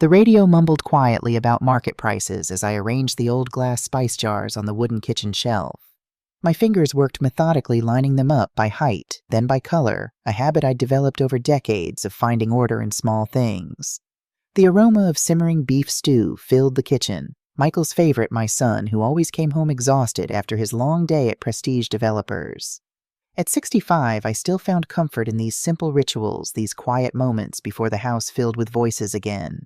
The radio mumbled quietly about market prices as I arranged the old glass spice jars on the wooden kitchen shelf. My fingers worked methodically, lining them up by height, then by color, a habit I'd developed over decades of finding order in small things. The aroma of simmering beef stew filled the kitchen. Michael's favorite, my son, who always came home exhausted after his long day at prestige developers. At 65, I still found comfort in these simple rituals, these quiet moments before the house filled with voices again.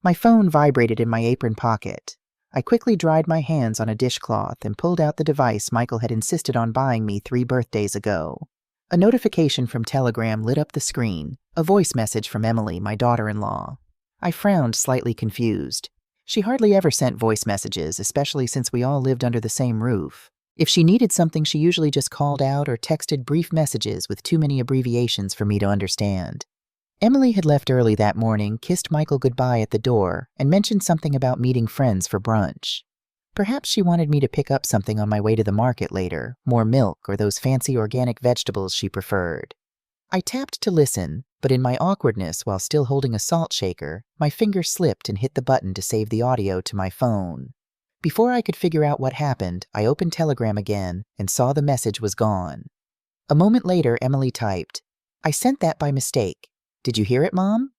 My phone vibrated in my apron pocket. I quickly dried my hands on a dishcloth and pulled out the device Michael had insisted on buying me 3 birthdays ago. A notification from Telegram lit up the screen, a voice message from Emily, my daughter-in-law. I frowned, slightly confused. She hardly ever sent voice messages, especially since we all lived under the same roof. If she needed something, she usually just called out or texted brief messages with too many abbreviations for me to understand. Emily had left early that morning, kissed Michael goodbye at the door, and mentioned something about meeting friends for brunch. Perhaps she wanted me to pick up something on my way to the market later, more milk or those fancy organic vegetables she preferred. I tapped to listen, but in my awkwardness while still holding a salt shaker, my finger slipped and hit the button to save the audio to my phone. Before I could figure out what happened, I opened Telegram again and saw the message was gone. A moment later, Emily typed, "I sent that by mistake. Did you hear it, Mom?"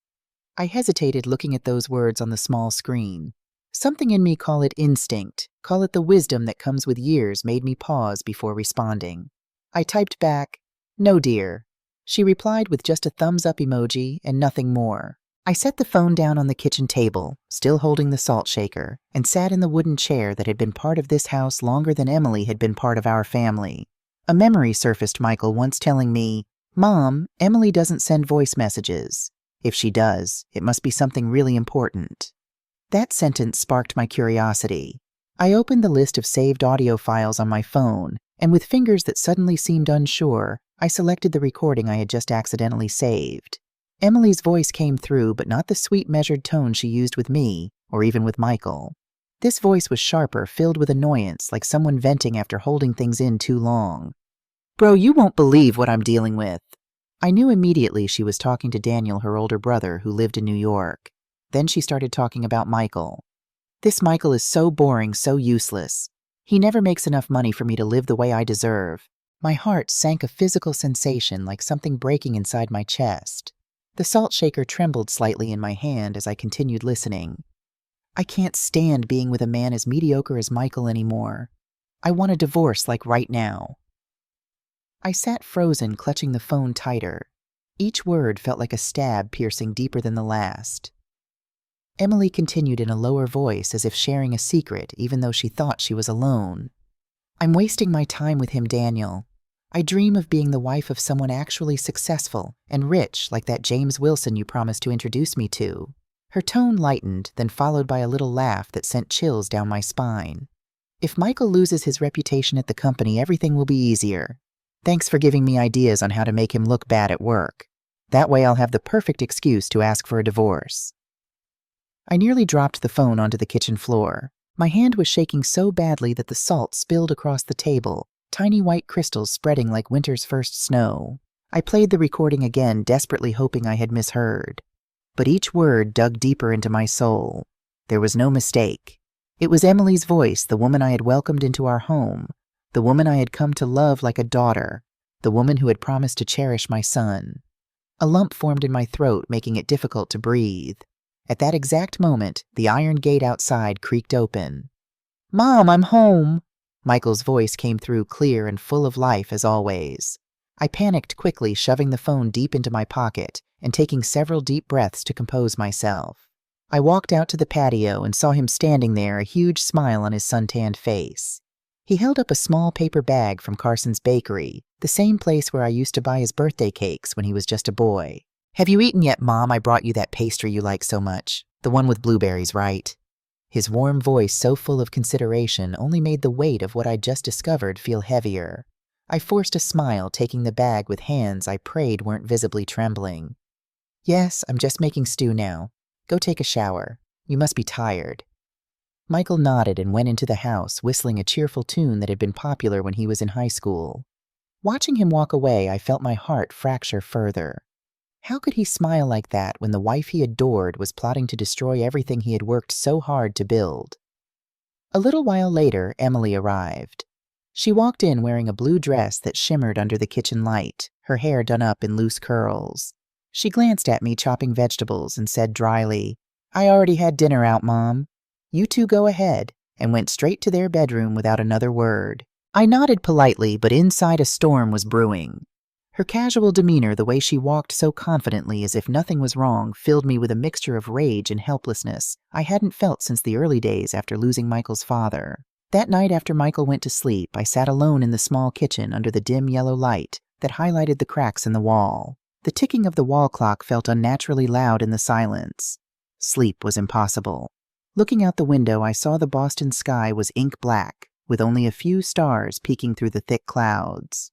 I hesitated, looking at those words on the small screen. Something in me, call it instinct, call it the wisdom that comes with years, made me pause before responding. I typed back, "No, dear." She replied with just a thumbs-up emoji and nothing more. I set the phone down on the kitchen table, still holding the salt shaker, and sat in the wooden chair that had been part of this house longer than Emily had been part of our family. A memory surfaced, Michael once telling me, "Mom, Emily doesn't send voice messages. If she does, it must be something really important." That sentence sparked my curiosity. I opened the list of saved audio files on my phone, and with fingers that suddenly seemed unsure, I selected the recording I had just accidentally saved. Emily's voice came through, but not the sweet, measured tone she used with me, or even with Michael. This voice was sharper, filled with annoyance, like someone venting after holding things in too long. "Bro, you won't believe what I'm dealing with." I knew immediately she was talking to Daniel, her older brother, who lived in New York. Then she started talking about Michael. "This Michael is so boring, so useless. He never makes enough money for me to live the way I deserve." My heart sank, a physical sensation like something breaking inside my chest. The salt shaker trembled slightly in my hand as I continued listening. "I can't stand being with a man as mediocre as Michael anymore. I want a divorce, like right now." I sat frozen, clutching the phone tighter. Each word felt like a stab piercing deeper than the last. Emily continued in a lower voice, as if sharing a secret, even though she thought she was alone. "I'm wasting my time with him, Daniel. I dream of being the wife of someone actually successful and rich, like that James Wilson you promised to introduce me to." Her tone lightened, then followed by a little laugh that sent chills down my spine. "If Michael loses his reputation at the company, everything will be easier. Thanks for giving me ideas on how to make him look bad at work. That way I'll have the perfect excuse to ask for a divorce." I nearly dropped the phone onto the kitchen floor. My hand was shaking so badly that the salt spilled across the table, tiny white crystals spreading like winter's first snow. I played the recording again, desperately hoping I had misheard. But each word dug deeper into my soul. There was no mistake. It was Emily's voice, the woman I had welcomed into our home, the woman I had come to love like a daughter, the woman who had promised to cherish my son. A lump formed in my throat, making it difficult to breathe. At that exact moment, the iron gate outside creaked open. "Mom, I'm home!" Michael's voice came through clear and full of life as always. I panicked quickly, shoving the phone deep into my pocket and taking several deep breaths to compose myself. I walked out to the patio and saw him standing there, a huge smile on his suntanned face. He held up a small paper bag from Carson's Bakery, the same place where I used to buy his birthday cakes when he was just a boy. "Have you eaten yet, Mom? I brought you that pastry you like so much. The one with blueberries, right?" His warm voice, so full of consideration, only made the weight of what I'd just discovered feel heavier. I forced a smile, taking the bag with hands I prayed weren't visibly trembling. "Yes, I'm just making stew now. Go take a shower. You must be tired." Michael nodded and went into the house, whistling a cheerful tune that had been popular when he was in high school. Watching him walk away, I felt my heart fracture further. How could he smile like that when the wife he adored was plotting to destroy everything he had worked so hard to build? A little while later, Emily arrived. She walked in wearing a blue dress that shimmered under the kitchen light, her hair done up in loose curls. She glanced at me chopping vegetables and said dryly, "I already had dinner out, Mom. You two go ahead," and went straight to their bedroom without another word. I nodded politely, but inside a storm was brewing. Her casual demeanor, the way she walked so confidently as if nothing was wrong, filled me with a mixture of rage and helplessness I hadn't felt since the early days after losing Michael's father. That night after Michael went to sleep, I sat alone in the small kitchen under the dim yellow light that highlighted the cracks in the wall. The ticking of the wall clock felt unnaturally loud in the silence. Sleep was impossible. Looking out the window, I saw the Boston sky was ink black, with only a few stars peeking through the thick clouds.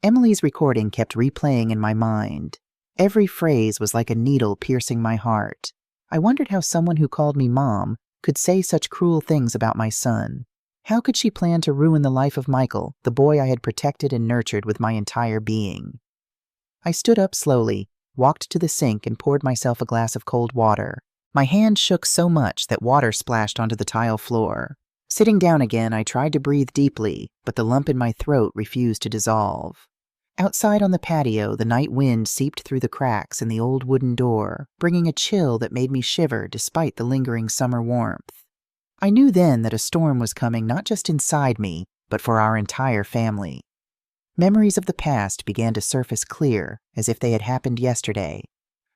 Emily's recording kept replaying in my mind. Every phrase was like a needle piercing my heart. I wondered how someone who called me Mom could say such cruel things about my son. How could she plan to ruin the life of Michael, the boy I had protected and nurtured with my entire being? I stood up slowly, walked to the sink, and poured myself a glass of cold water. My hand shook so much that water splashed onto the tile floor. Sitting down again, I tried to breathe deeply, but the lump in my throat refused to dissolve. Outside on the patio, the night wind seeped through the cracks in the old wooden door, bringing a chill that made me shiver despite the lingering summer warmth. I knew then that a storm was coming not just inside me, but for our entire family. Memories of the past began to surface clear, as if they had happened yesterday.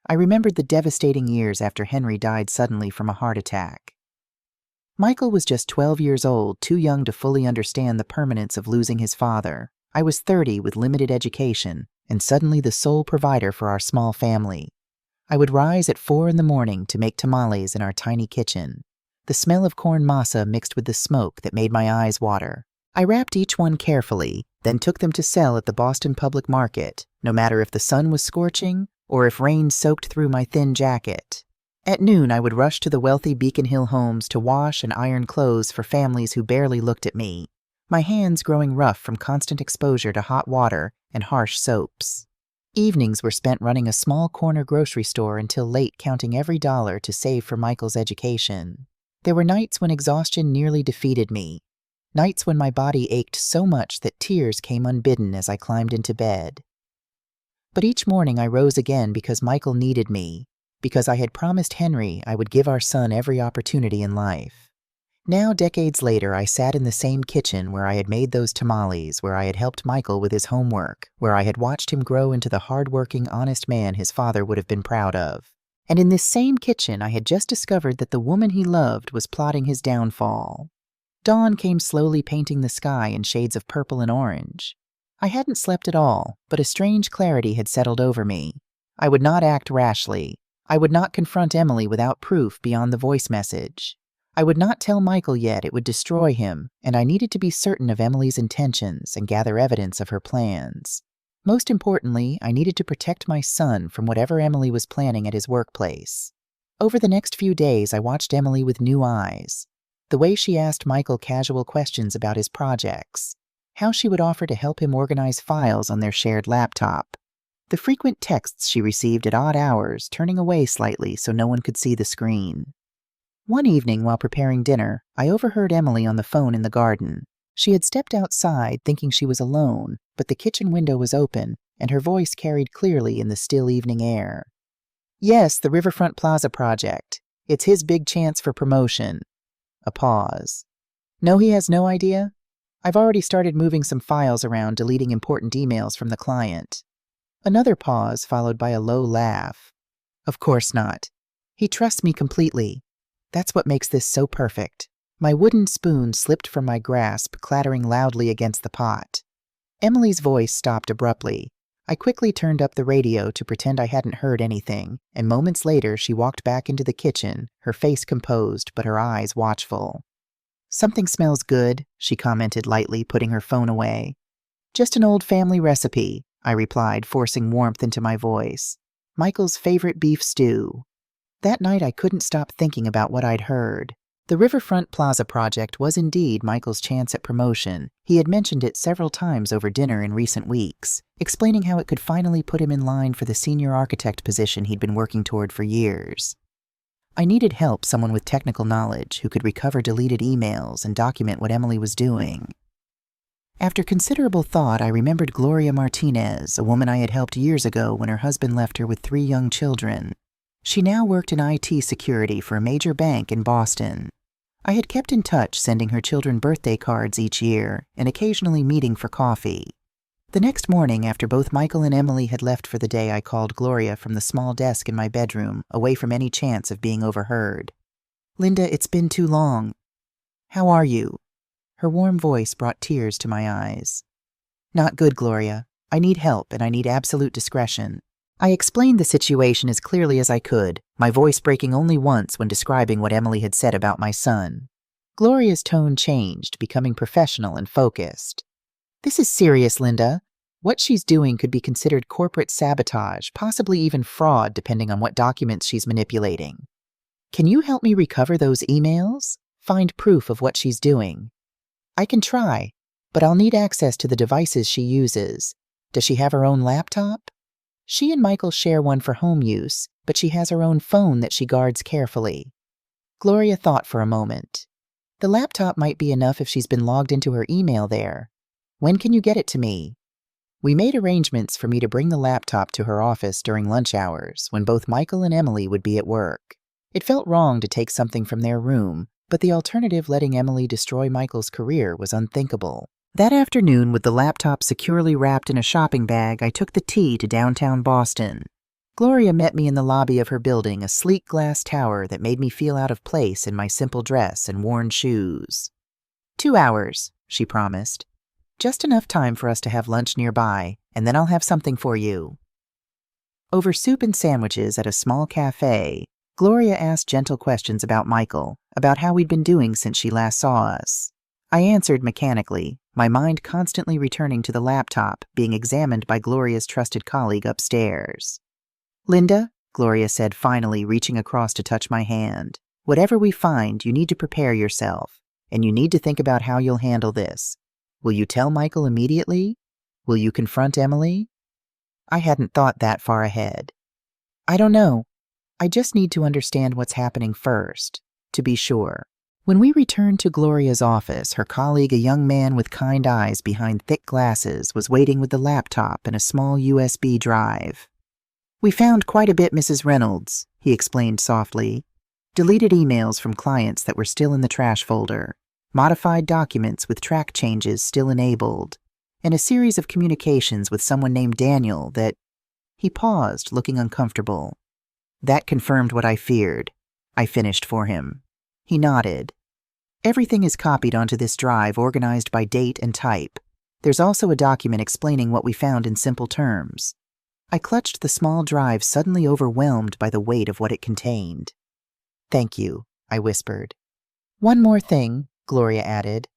I remembered the devastating years after Henry died suddenly from a heart attack. Michael was just 12 years old, too young to fully understand the permanence of losing his father. I was 30 with limited education, and suddenly the sole provider for our small family. I would rise at 4 a.m. to make tamales in our tiny kitchen. The smell of corn masa mixed with the smoke that made my eyes water. I wrapped each one carefully, then took them to sell at the Boston public market, no matter if the sun was scorching or if rain soaked through my thin jacket. At noon, I would rush to the wealthy Beacon Hill homes to wash and iron clothes for families who barely looked at me, my hands growing rough from constant exposure to hot water and harsh soaps. Evenings were spent running a small corner grocery store until late, counting every dollar to save for Michael's education. There were nights when exhaustion nearly defeated me, nights when my body ached so much that tears came unbidden as I climbed into bed. But each morning I rose again because Michael needed me, because I had promised Henry I would give our son every opportunity in life. Now, decades later, I sat in the same kitchen where I had made those tamales, where I had helped Michael with his homework, where I had watched him grow into the hard-working, honest man his father would have been proud of. And in this same kitchen, I had just discovered that the woman he loved was plotting his downfall. Dawn came slowly, painting the sky in shades of purple and orange. I hadn't slept at all, but a strange clarity had settled over me. I would not act rashly. I would not confront Emily without proof beyond the voice message. I would not tell Michael yet, it would destroy him, and I needed to be certain of Emily's intentions and gather evidence of her plans. Most importantly, I needed to protect my son from whatever Emily was planning at his workplace. Over the next few days, I watched Emily with new eyes. The way she asked Michael casual questions about his projects, how she would offer to help him organize files on their shared laptop, the frequent texts she received at odd hours, turning away slightly so no one could see the screen. One evening, while preparing dinner, I overheard Emily on the phone in the garden. She had stepped outside thinking she was alone, but the kitchen window was open, and her voice carried clearly in the still evening air. "Yes, the Riverfront Plaza project. It's his big chance for promotion." A pause. "No, he has no idea? I've already started moving some files around, deleting important emails from the client." Another pause, followed by a low laugh. "Of course not. He trusts me completely. That's what makes this so perfect." My wooden spoon slipped from my grasp, clattering loudly against the pot. Emily's voice stopped abruptly. I quickly turned up the radio to pretend I hadn't heard anything, and moments later she walked back into the kitchen, her face composed but her eyes watchful. "Something smells good," she commented lightly, putting her phone away. "Just an old family recipe," I replied, forcing warmth into my voice. "Michael's favorite beef stew." That night I couldn't stop thinking about what I'd heard. The Riverfront Plaza project was indeed Michael's chance at promotion. He had mentioned it several times over dinner in recent weeks, explaining how it could finally put him in line for the senior architect position he'd been working toward for years. I needed help, someone with technical knowledge who could recover deleted emails and document what Emily was doing. After considerable thought, I remembered Gloria Martinez, a woman I had helped years ago when her husband left her with 3 young children. She now worked in IT security for a major bank in Boston. I had kept in touch, sending her children birthday cards each year and occasionally meeting for coffee. The next morning, after both Michael and Emily had left for the day, I called Gloria from the small desk in my bedroom, away from any chance of being overheard. "Linda, it's been too long. How are you?" Her warm voice brought tears to my eyes. "Not good, Gloria. I need help, and I need absolute discretion." I explained the situation as clearly as I could, my voice breaking only once when describing what Emily had said about my son. Gloria's tone changed, becoming professional and focused. "This is serious, Linda. What she's doing could be considered corporate sabotage, possibly even fraud, depending on what documents she's manipulating. Can you help me recover those emails? Find proof of what she's doing?" "I can try, but I'll need access to the devices she uses. Does she have her own laptop?" "She and Michael share one for home use, but she has her own phone that she guards carefully." Gloria thought for a moment. "The laptop might be enough if she's been logged into her email there. When can you get it to me?" We made arrangements for me to bring the laptop to her office during lunch hours, when both Michael and Emily would be at work. It felt wrong to take something from their room, but the alternative, letting Emily destroy Michael's career, was unthinkable. That afternoon, with the laptop securely wrapped in a shopping bag, I took the T to downtown Boston. Gloria met me in the lobby of her building, a sleek glass tower that made me feel out of place in my simple dress and worn shoes. 2 hours, she promised. "Just enough time for us to have lunch nearby, and then I'll have something for you." Over soup and sandwiches at a small cafe, Gloria asked gentle questions about Michael, about how we'd been doing since she last saw us. I answered mechanically, my mind constantly returning to the laptop, being examined by Gloria's trusted colleague upstairs. "Linda," Gloria said finally, reaching across to touch my hand, "whatever we find, you need to prepare yourself, and you need to think about how you'll handle this. Will you tell Michael immediately? Will you confront Emily?" I hadn't thought that far ahead. "I don't know. I just need to understand what's happening first, to be sure." When we returned to Gloria's office, her colleague, a young man with kind eyes behind thick glasses, was waiting with the laptop and a small USB drive. "We found quite a bit, Mrs. Reynolds," he explained softly. "Deleted emails from clients that were still in the trash folder, modified documents with track changes still enabled, and a series of communications with someone named Daniel that—" He paused, looking uncomfortable. "That confirmed what I feared," I finished for him. He nodded. "Everything is copied onto this drive, organized by date and type. There's also a document explaining what we found in simple terms." I clutched the small drive, suddenly overwhelmed by the weight of what it contained. "Thank you," I whispered. "One more thing," Gloria added.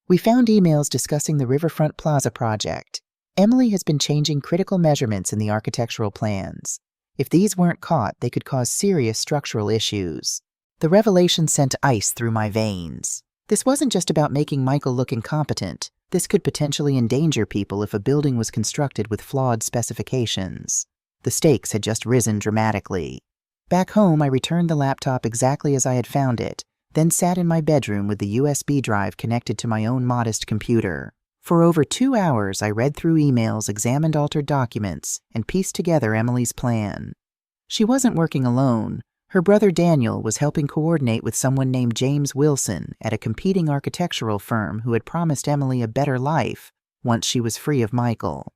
"We found emails discussing the Riverfront Plaza project. Emily has been changing critical measurements in the architectural plans. If these weren't caught, they could cause serious structural issues." The revelation sent ice through my veins. This wasn't just about making Michael look incompetent. This could potentially endanger people if a building was constructed with flawed specifications. The stakes had just risen dramatically. Back home, I returned the laptop exactly as I had found it, then sat in my bedroom with the USB drive connected to my own modest computer. For over 2 hours, I read through emails, examined altered documents, and pieced together Emily's plan. She wasn't working alone. Her brother Daniel was helping coordinate with someone named James Wilson at a competing architectural firm who had promised Emily a better life once she was free of Michael.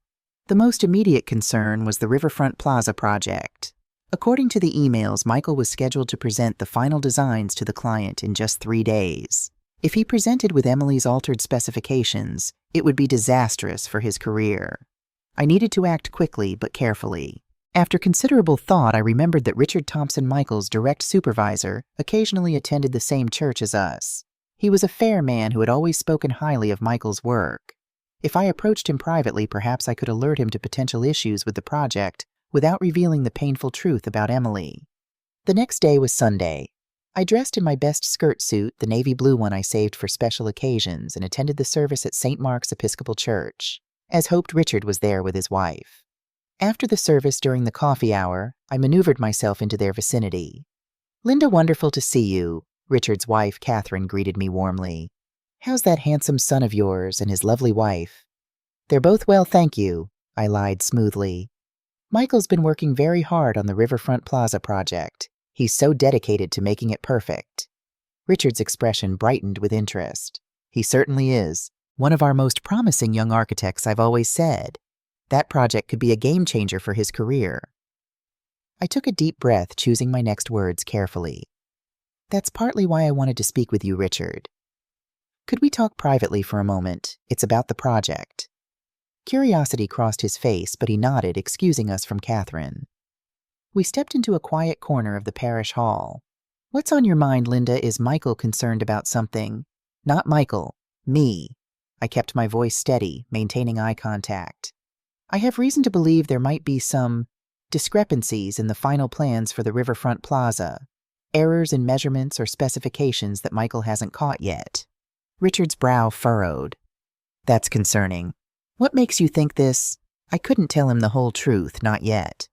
The most immediate concern was the Riverfront Plaza project. According to the emails, Michael was scheduled to present the final designs to the client in just 3 days. If he presented with Emily's altered specifications, it would be disastrous for his career. I needed to act quickly but carefully. After considerable thought, I remembered that Richard Thompson, Michael's direct supervisor, occasionally attended the same church as us. He was a fair man who had always spoken highly of Michael's work. If I approached him privately, perhaps I could alert him to potential issues with the project without revealing the painful truth about Emily. The next day was Sunday. I dressed in my best skirt suit, the navy blue one I saved for special occasions, and attended the service at St. Mark's Episcopal Church. As hoped, Richard was there with his wife. After the service during the coffee hour, I maneuvered myself into their vicinity. "Linda, wonderful to see you," Richard's wife, Catherine, greeted me warmly. "How's that handsome son of yours and his lovely wife?" "They're both well, thank you," I lied smoothly. "Michael's been working very hard on the Riverfront Plaza project. He's so dedicated to making it perfect." Richard's expression brightened with interest. "He certainly is. One of our most promising young architects, I've always said. That project could be a game changer for his career." I took a deep breath, choosing my next words carefully. "That's partly why I wanted to speak with you, Richard. Could we talk privately for a moment? It's about the project." Curiosity crossed his face, but he nodded, excusing us from Catherine. We stepped into a quiet corner of the parish hall. "What's on your mind, Linda? Is Michael concerned about something?" "Not Michael. Me." I kept my voice steady, maintaining eye contact. "I have reason to believe there might be some discrepancies in the final plans for the Riverfront Plaza. Errors in measurements or specifications that Michael hasn't caught yet." Richard's brow furrowed. "That's concerning. What makes you think this?" I couldn't tell him the whole truth, not yet.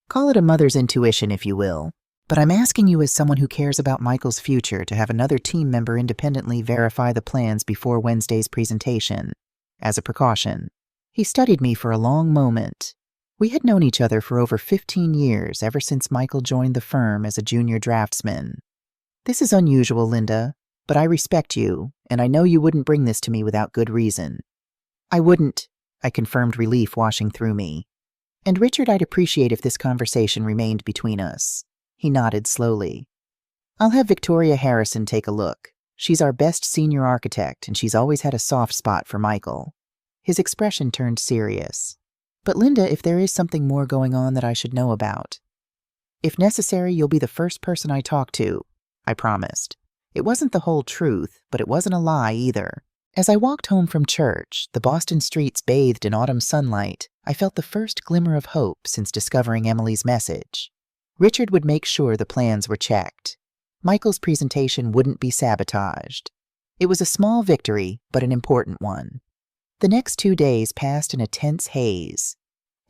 "Call it a mother's intuition, if you will. But I'm asking you as someone who cares about Michael's future to have another team member independently verify the plans before Wednesday's presentation, as a precaution." He studied me for a long moment. We had known each other for over 15 years, ever since Michael joined the firm as a junior draftsman. "This is unusual, Linda, but I respect you, and I know you wouldn't bring this to me without good reason." "I wouldn't," I confirmed, relief washing through me. "And Richard, I'd appreciate if this conversation remained between us." He nodded slowly. "I'll have Victoria Harrison take a look. She's our best senior architect, and she's always had a soft spot for Michael." His expression turned serious. "But Linda, if there is something more going on that I should know about." "If necessary, you'll be the first person I talk to," I promised. It wasn't the whole truth, but it wasn't a lie either. As I walked home from church, the Boston streets bathed in autumn sunlight, I felt the first glimmer of hope since discovering Emily's message. Richard would make sure the plans were checked. Michael's presentation wouldn't be sabotaged. It was a small victory, but an important one. The next 2 days passed in a tense haze.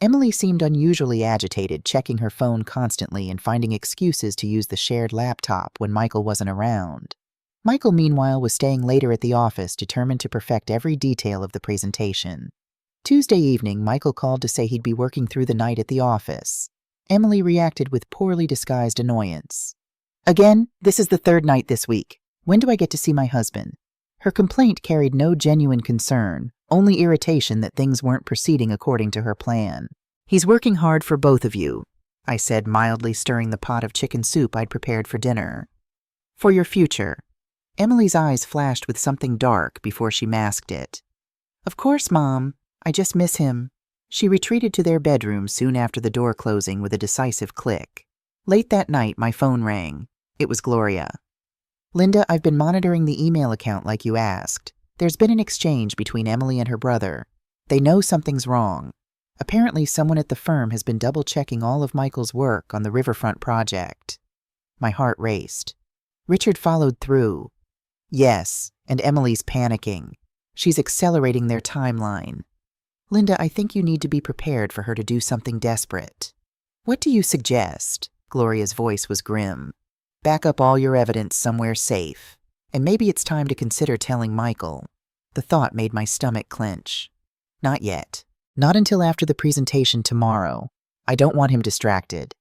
Emily seemed unusually agitated, checking her phone constantly and finding excuses to use the shared laptop when Michael wasn't around. Michael, meanwhile, was staying later at the office, determined to perfect every detail of the presentation. Tuesday evening, Michael called to say he'd be working through the night at the office. Emily reacted with poorly disguised annoyance. "Again? This is the 3rd night this week. When do I get to see my husband?" Her complaint carried no genuine concern, only irritation that things weren't proceeding according to her plan. "He's working hard for both of you," I said, mildly stirring the pot of chicken soup I'd prepared for dinner. "For your future." Emily's eyes flashed with something dark before she masked it. "Of course, Mom. I just miss him." She retreated to their bedroom soon after the door closing with a decisive click. Late that night, my phone rang. It was Gloria. "Linda, I've been monitoring the email account like you asked. There's been an exchange between Emily and her brother. They know something's wrong. Apparently, someone at the firm has been double-checking all of Michael's work on the Riverfront project." My heart raced. Richard followed through. "Yes, and Emily's panicking. She's accelerating their timeline. Linda, I think you need to be prepared for her to do something desperate." "What do you suggest?" Gloria's voice was grim. "Back up all your evidence somewhere safe. And maybe it's time to consider telling Michael." The thought made my stomach clench. "Not yet. Not until after the presentation tomorrow. I don't want him distracted."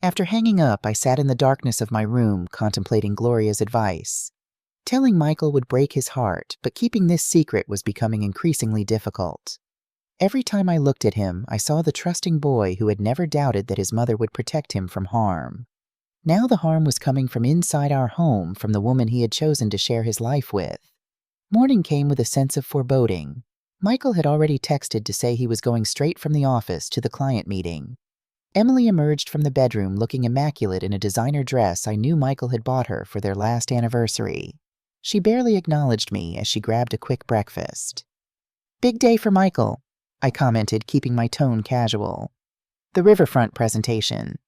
After hanging up, I sat in the darkness of my room, contemplating Gloria's advice. Telling Michael would break his heart, but keeping this secret was becoming increasingly difficult. Every time I looked at him, I saw the trusting boy who had never doubted that his mother would protect him from harm. Now the harm was coming from inside our home, from the woman he had chosen to share his life with. Morning came with a sense of foreboding. Michael had already texted to say he was going straight from the office to the client meeting. Emily emerged from the bedroom looking immaculate in a designer dress I knew Michael had bought her for their last anniversary. She barely acknowledged me as she grabbed a quick breakfast. "Big day for Michael," I commented, keeping my tone casual. "The Riverfront presentation."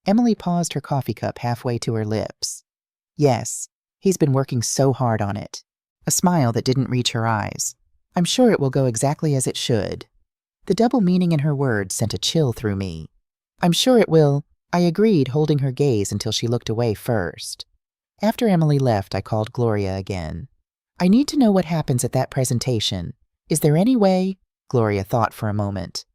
Emily paused her coffee cup halfway to her lips. Yes, he's been working so hard on it. A smile that didn't reach her eyes. I'm sure it will go exactly as it should. The double meaning in her words sent a chill through me. I'm sure it will, I agreed, holding her gaze until she looked away first. After Emily left, I called Gloria again. I need to know what happens at that presentation. Is there any way? Gloria thought for a moment.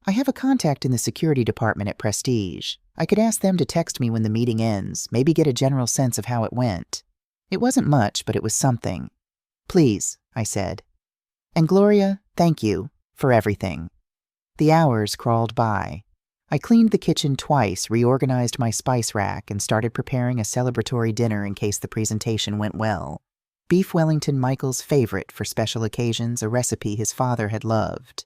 I have a contact in the security department at Prestige. I could ask them to text me when the meeting ends, maybe get a general sense of how it went. It wasn't much, but it was something. Please, I said. And Gloria, thank you for everything. The hours crawled by. I cleaned the kitchen twice, reorganized my spice rack, and started preparing a celebratory dinner in case the presentation went well. Beef Wellington, Michael's favorite for special occasions, a recipe his father had loved.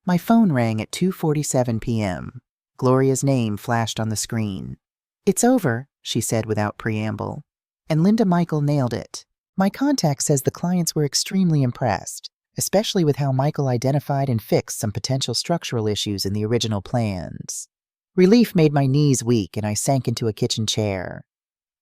My phone rang at 2:47 p.m. Gloria's name flashed on the screen. It's over, she said without preamble. And Linda Michael nailed it. My contact says the clients were extremely impressed, especially with how Michael identified and fixed some potential structural issues in the original plans. Relief made my knees weak and I sank into a kitchen chair.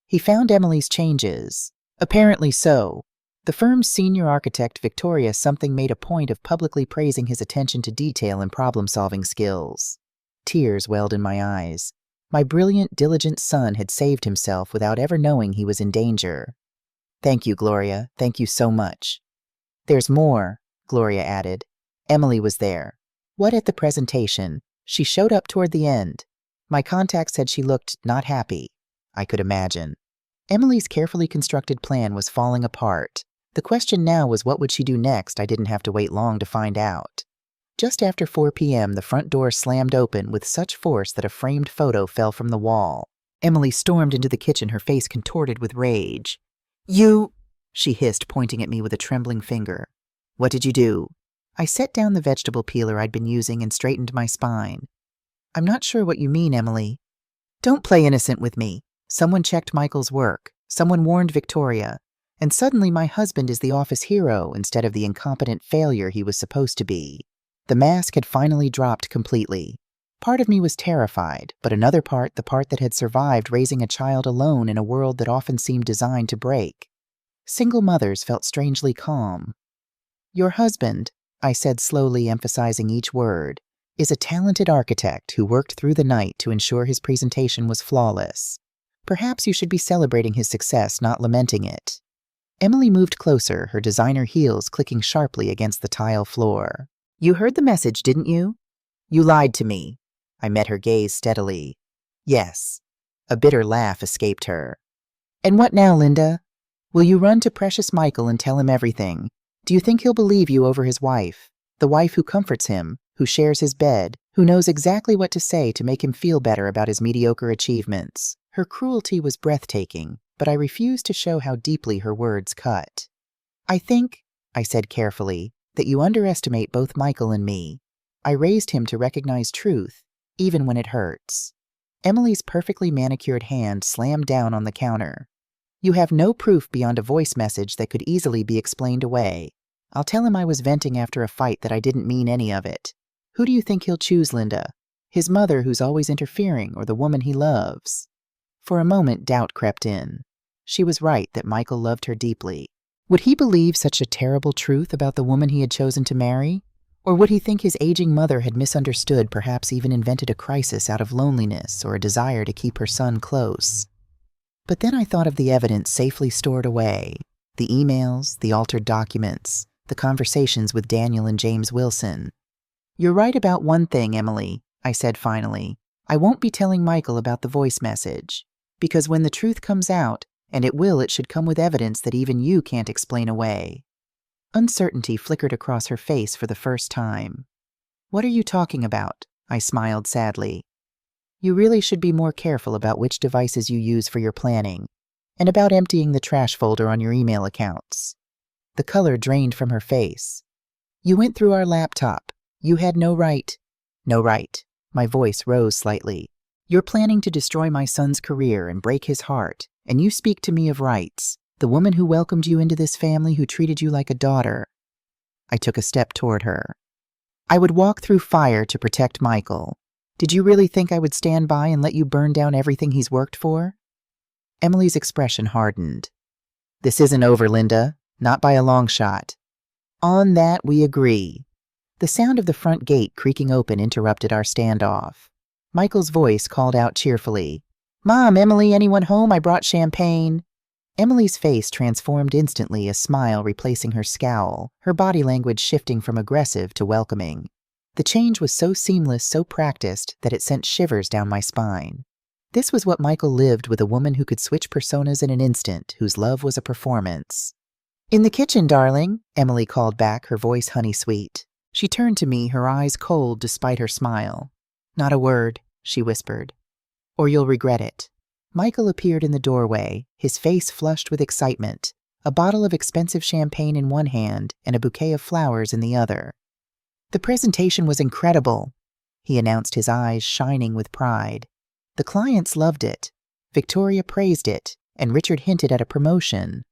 He found Emily's changes. Apparently so. The firm's senior architect, Victoria, made a point of publicly praising his attention to detail and problem-solving skills. Tears welled in my eyes. My brilliant, diligent son had saved himself without ever knowing he was in danger. Thank you, Gloria. Thank you so much. There's more, Gloria added. Emily was there. What at the presentation? She showed up toward the end. My contact said she looked not happy. I could imagine. Emily's carefully constructed plan was falling apart. The question now was what would she do next? I didn't have to wait long to find out. Just after 4 p.m., the front door slammed open with such force that a framed photo fell from the wall. Emily stormed into the kitchen, her face contorted with rage. You, she hissed, pointing at me with a trembling finger. What did you do? I set down the vegetable peeler I'd been using and straightened my spine. I'm not sure what you mean, Emily. Don't play innocent with me. Someone checked Michael's work. Someone warned Victoria. And suddenly my husband is the office hero instead of the incompetent failure he was supposed to be. The mask had finally dropped completely. Part of me was terrified, but another part, the part that had survived raising a child alone in a world that often seemed designed to break. Single mothers felt strangely calm. Your husband, I said slowly, emphasizing each word, is a talented architect who worked through the night to ensure his presentation was flawless. Perhaps you should be celebrating his success, not lamenting it. Emily moved closer, her designer heels clicking sharply against the tile floor. You heard the message, didn't you? You lied to me. I met her gaze steadily. Yes. A bitter laugh escaped her. And what now, Linda? Will you run to precious Michael and tell him everything? Do you think he'll believe you over his wife? The wife who comforts him, who shares his bed, who knows exactly what to say to make him feel better about his mediocre achievements. Her cruelty was breathtaking, but I refused to show how deeply her words cut. I think, I said carefully, that you underestimate both Michael and me. I raised him to recognize truth, even when it hurts. Emily's perfectly manicured hand slammed down on the counter. You have no proof beyond a voice message that could easily be explained away. I'll tell him I was venting after a fight that I didn't mean any of it. Who do you think he'll choose, Linda? His mother who's always interfering, or the woman he loves? For a moment, doubt crept in. She was right that Michael loved her deeply. Would he believe such a terrible truth about the woman he had chosen to marry? Or would he think his aging mother had misunderstood, perhaps even invented a crisis out of loneliness or a desire to keep her son close? But then I thought of the evidence safely stored away. The emails, the altered documents, the conversations with Daniel and James Wilson. You're right about one thing, Emily, I said finally. I won't be telling Michael about the voice message. Because when the truth comes out, and it should come with evidence that even you can't explain away. Uncertainty flickered across her face for the first time. What are you talking about? I smiled sadly. You really should be more careful about which devices you use for your planning, and about emptying the trash folder on your email accounts. The color drained from her face. You went through our laptop. You had no right. No right. My voice rose slightly. You're planning to destroy my son's career and break his heart, and you speak to me of rights, the woman who welcomed you into this family, who treated you like a daughter. I took a step toward her. I would walk through fire to protect Michael. Did you really think I would stand by and let you burn down everything he's worked for? Emily's expression hardened. This isn't over, Linda. Not by a long shot. On that we agree. The sound of the front gate creaking open interrupted our standoff. Michael's voice called out cheerfully, "Mom, Emily, anyone home? I brought champagne." Emily's face transformed instantly, a smile replacing her scowl, her body language shifting from aggressive to welcoming. The change was so seamless, so practiced, that it sent shivers down my spine. This was what Michael lived with, a woman who could switch personas in an instant, whose love was a performance. "In the kitchen, darling," Emily called back, her voice honey-sweet. She turned to me, her eyes cold despite her smile. "Not a word," she whispered, "or you'll regret it." Michael appeared in the doorway, his face flushed with excitement, a bottle of expensive champagne in one hand and a bouquet of flowers in the other. "The presentation was incredible," he announced, his eyes shining with pride. "The clients loved it. Victoria praised it, and Richard hinted at a promotion."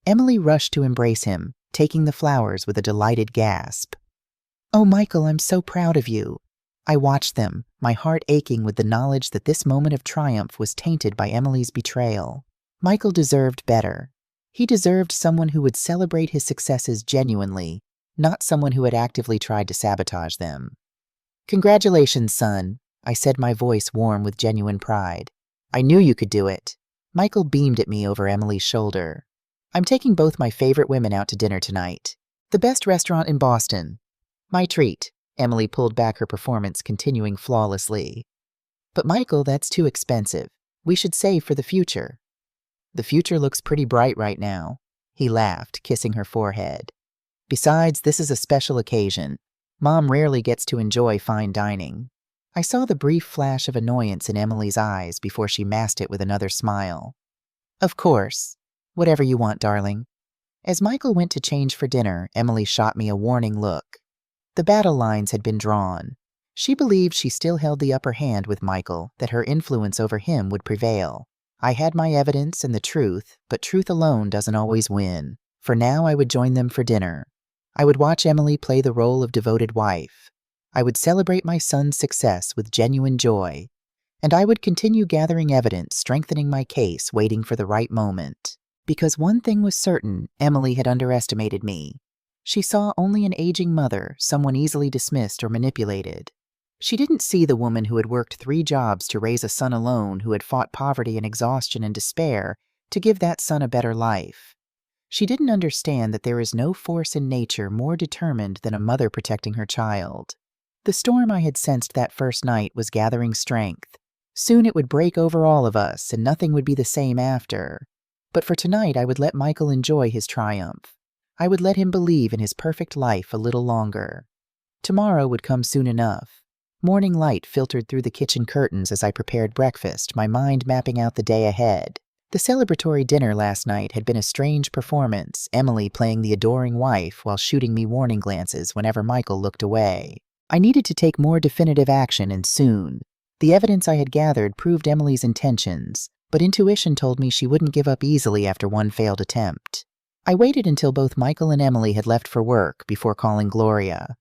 Emily rushed to embrace him, taking the flowers with a delighted gasp. "Oh, Michael, I'm so proud of you." I watched them, my heart aching with the knowledge that this moment of triumph was tainted by Emily's betrayal. Michael deserved better. He deserved someone who would celebrate his successes genuinely, not someone who had actively tried to sabotage them. "Congratulations, son," I said, my voice warm with genuine pride. "I knew you could do it." Michael beamed at me over Emily's shoulder. "I'm taking both my favorite women out to dinner tonight. The best restaurant in Boston. My treat." Emily pulled back her performance, continuing flawlessly. "But Michael, that's too expensive. We should save for the future." "The future looks pretty bright right now." He laughed, kissing her forehead. "Besides, this is a special occasion. Mom rarely gets to enjoy fine dining." I saw the brief flash of annoyance in Emily's eyes before she masked it with another smile. "Of course. Whatever you want, darling." As Michael went to change for dinner, Emily shot me a warning look. The battle lines had been drawn. She believed she still held the upper hand with Michael, that her influence over him would prevail. I had my evidence and the truth, but truth alone doesn't always win. For now, I would join them for dinner. I would watch Emily play the role of devoted wife. I would celebrate my son's success with genuine joy. And I would continue gathering evidence, strengthening my case, waiting for the right moment. Because one thing was certain, Emily had underestimated me. She saw only an aging mother, someone easily dismissed or manipulated. She didn't see the woman who had worked 3 jobs to raise a son alone, who had fought poverty and exhaustion and despair to give that son a better life. She didn't understand that there is no force in nature more determined than a mother protecting her child. The storm I had sensed that first night was gathering strength. Soon it would break over all of us, and nothing would be the same after. But for tonight, I would let Michael enjoy his triumph. I would let him believe in his perfect life a little longer. Tomorrow would come soon enough. Morning light filtered through the kitchen curtains as I prepared breakfast, my mind mapping out the day ahead. The celebratory dinner last night had been a strange performance, Emily playing the adoring wife while shooting me warning glances whenever Michael looked away. I needed to take more definitive action, and soon. The evidence I had gathered proved Emily's intentions, but intuition told me she wouldn't give up easily after one failed attempt. I waited until both Michael and Emily had left for work before calling Gloria.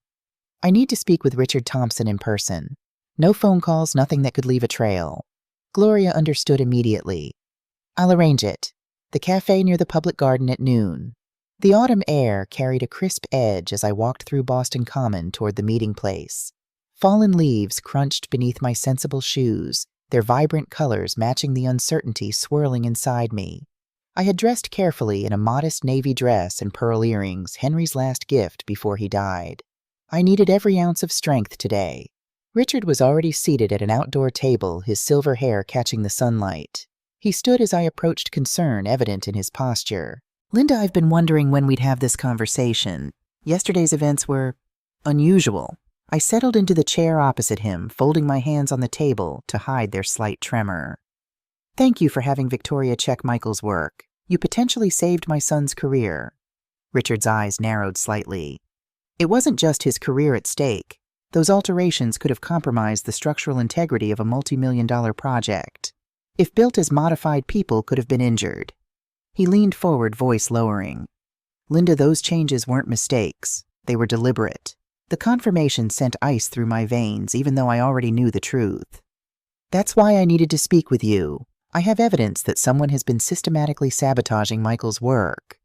"I need to speak with Richard Thompson in person. No phone calls, nothing that could leave a trail." Gloria understood immediately. "I'll arrange it. The cafe near the public garden at noon." The autumn air carried a crisp edge as I walked through Boston Common toward the meeting place. Fallen leaves crunched beneath my sensible shoes, their vibrant colors matching the uncertainty swirling inside me. I had dressed carefully in a modest navy dress and pearl earrings, Henry's last gift before he died. I needed every ounce of strength today. Richard was already seated at an outdoor table, his silver hair catching the sunlight. He stood as I approached, concern evident in his posture. "Linda, I've been wondering when we'd have this conversation. Yesterday's events were unusual." I settled into the chair opposite him, folding my hands on the table to hide their slight tremor. "Thank you for having Victoria check Michael's work. You potentially saved my son's career." Richard's eyes narrowed slightly. "It wasn't just his career at stake. Those alterations could have compromised the structural integrity of a multi-million-dollar project. If built as modified, people could have been injured." He leaned forward, voice lowering. "Linda, those changes weren't mistakes. They were deliberate." The confirmation sent ice through my veins, even though I already knew the truth. "That's why I needed to speak with you." I have evidence that someone has been systematically sabotaging Michael's work.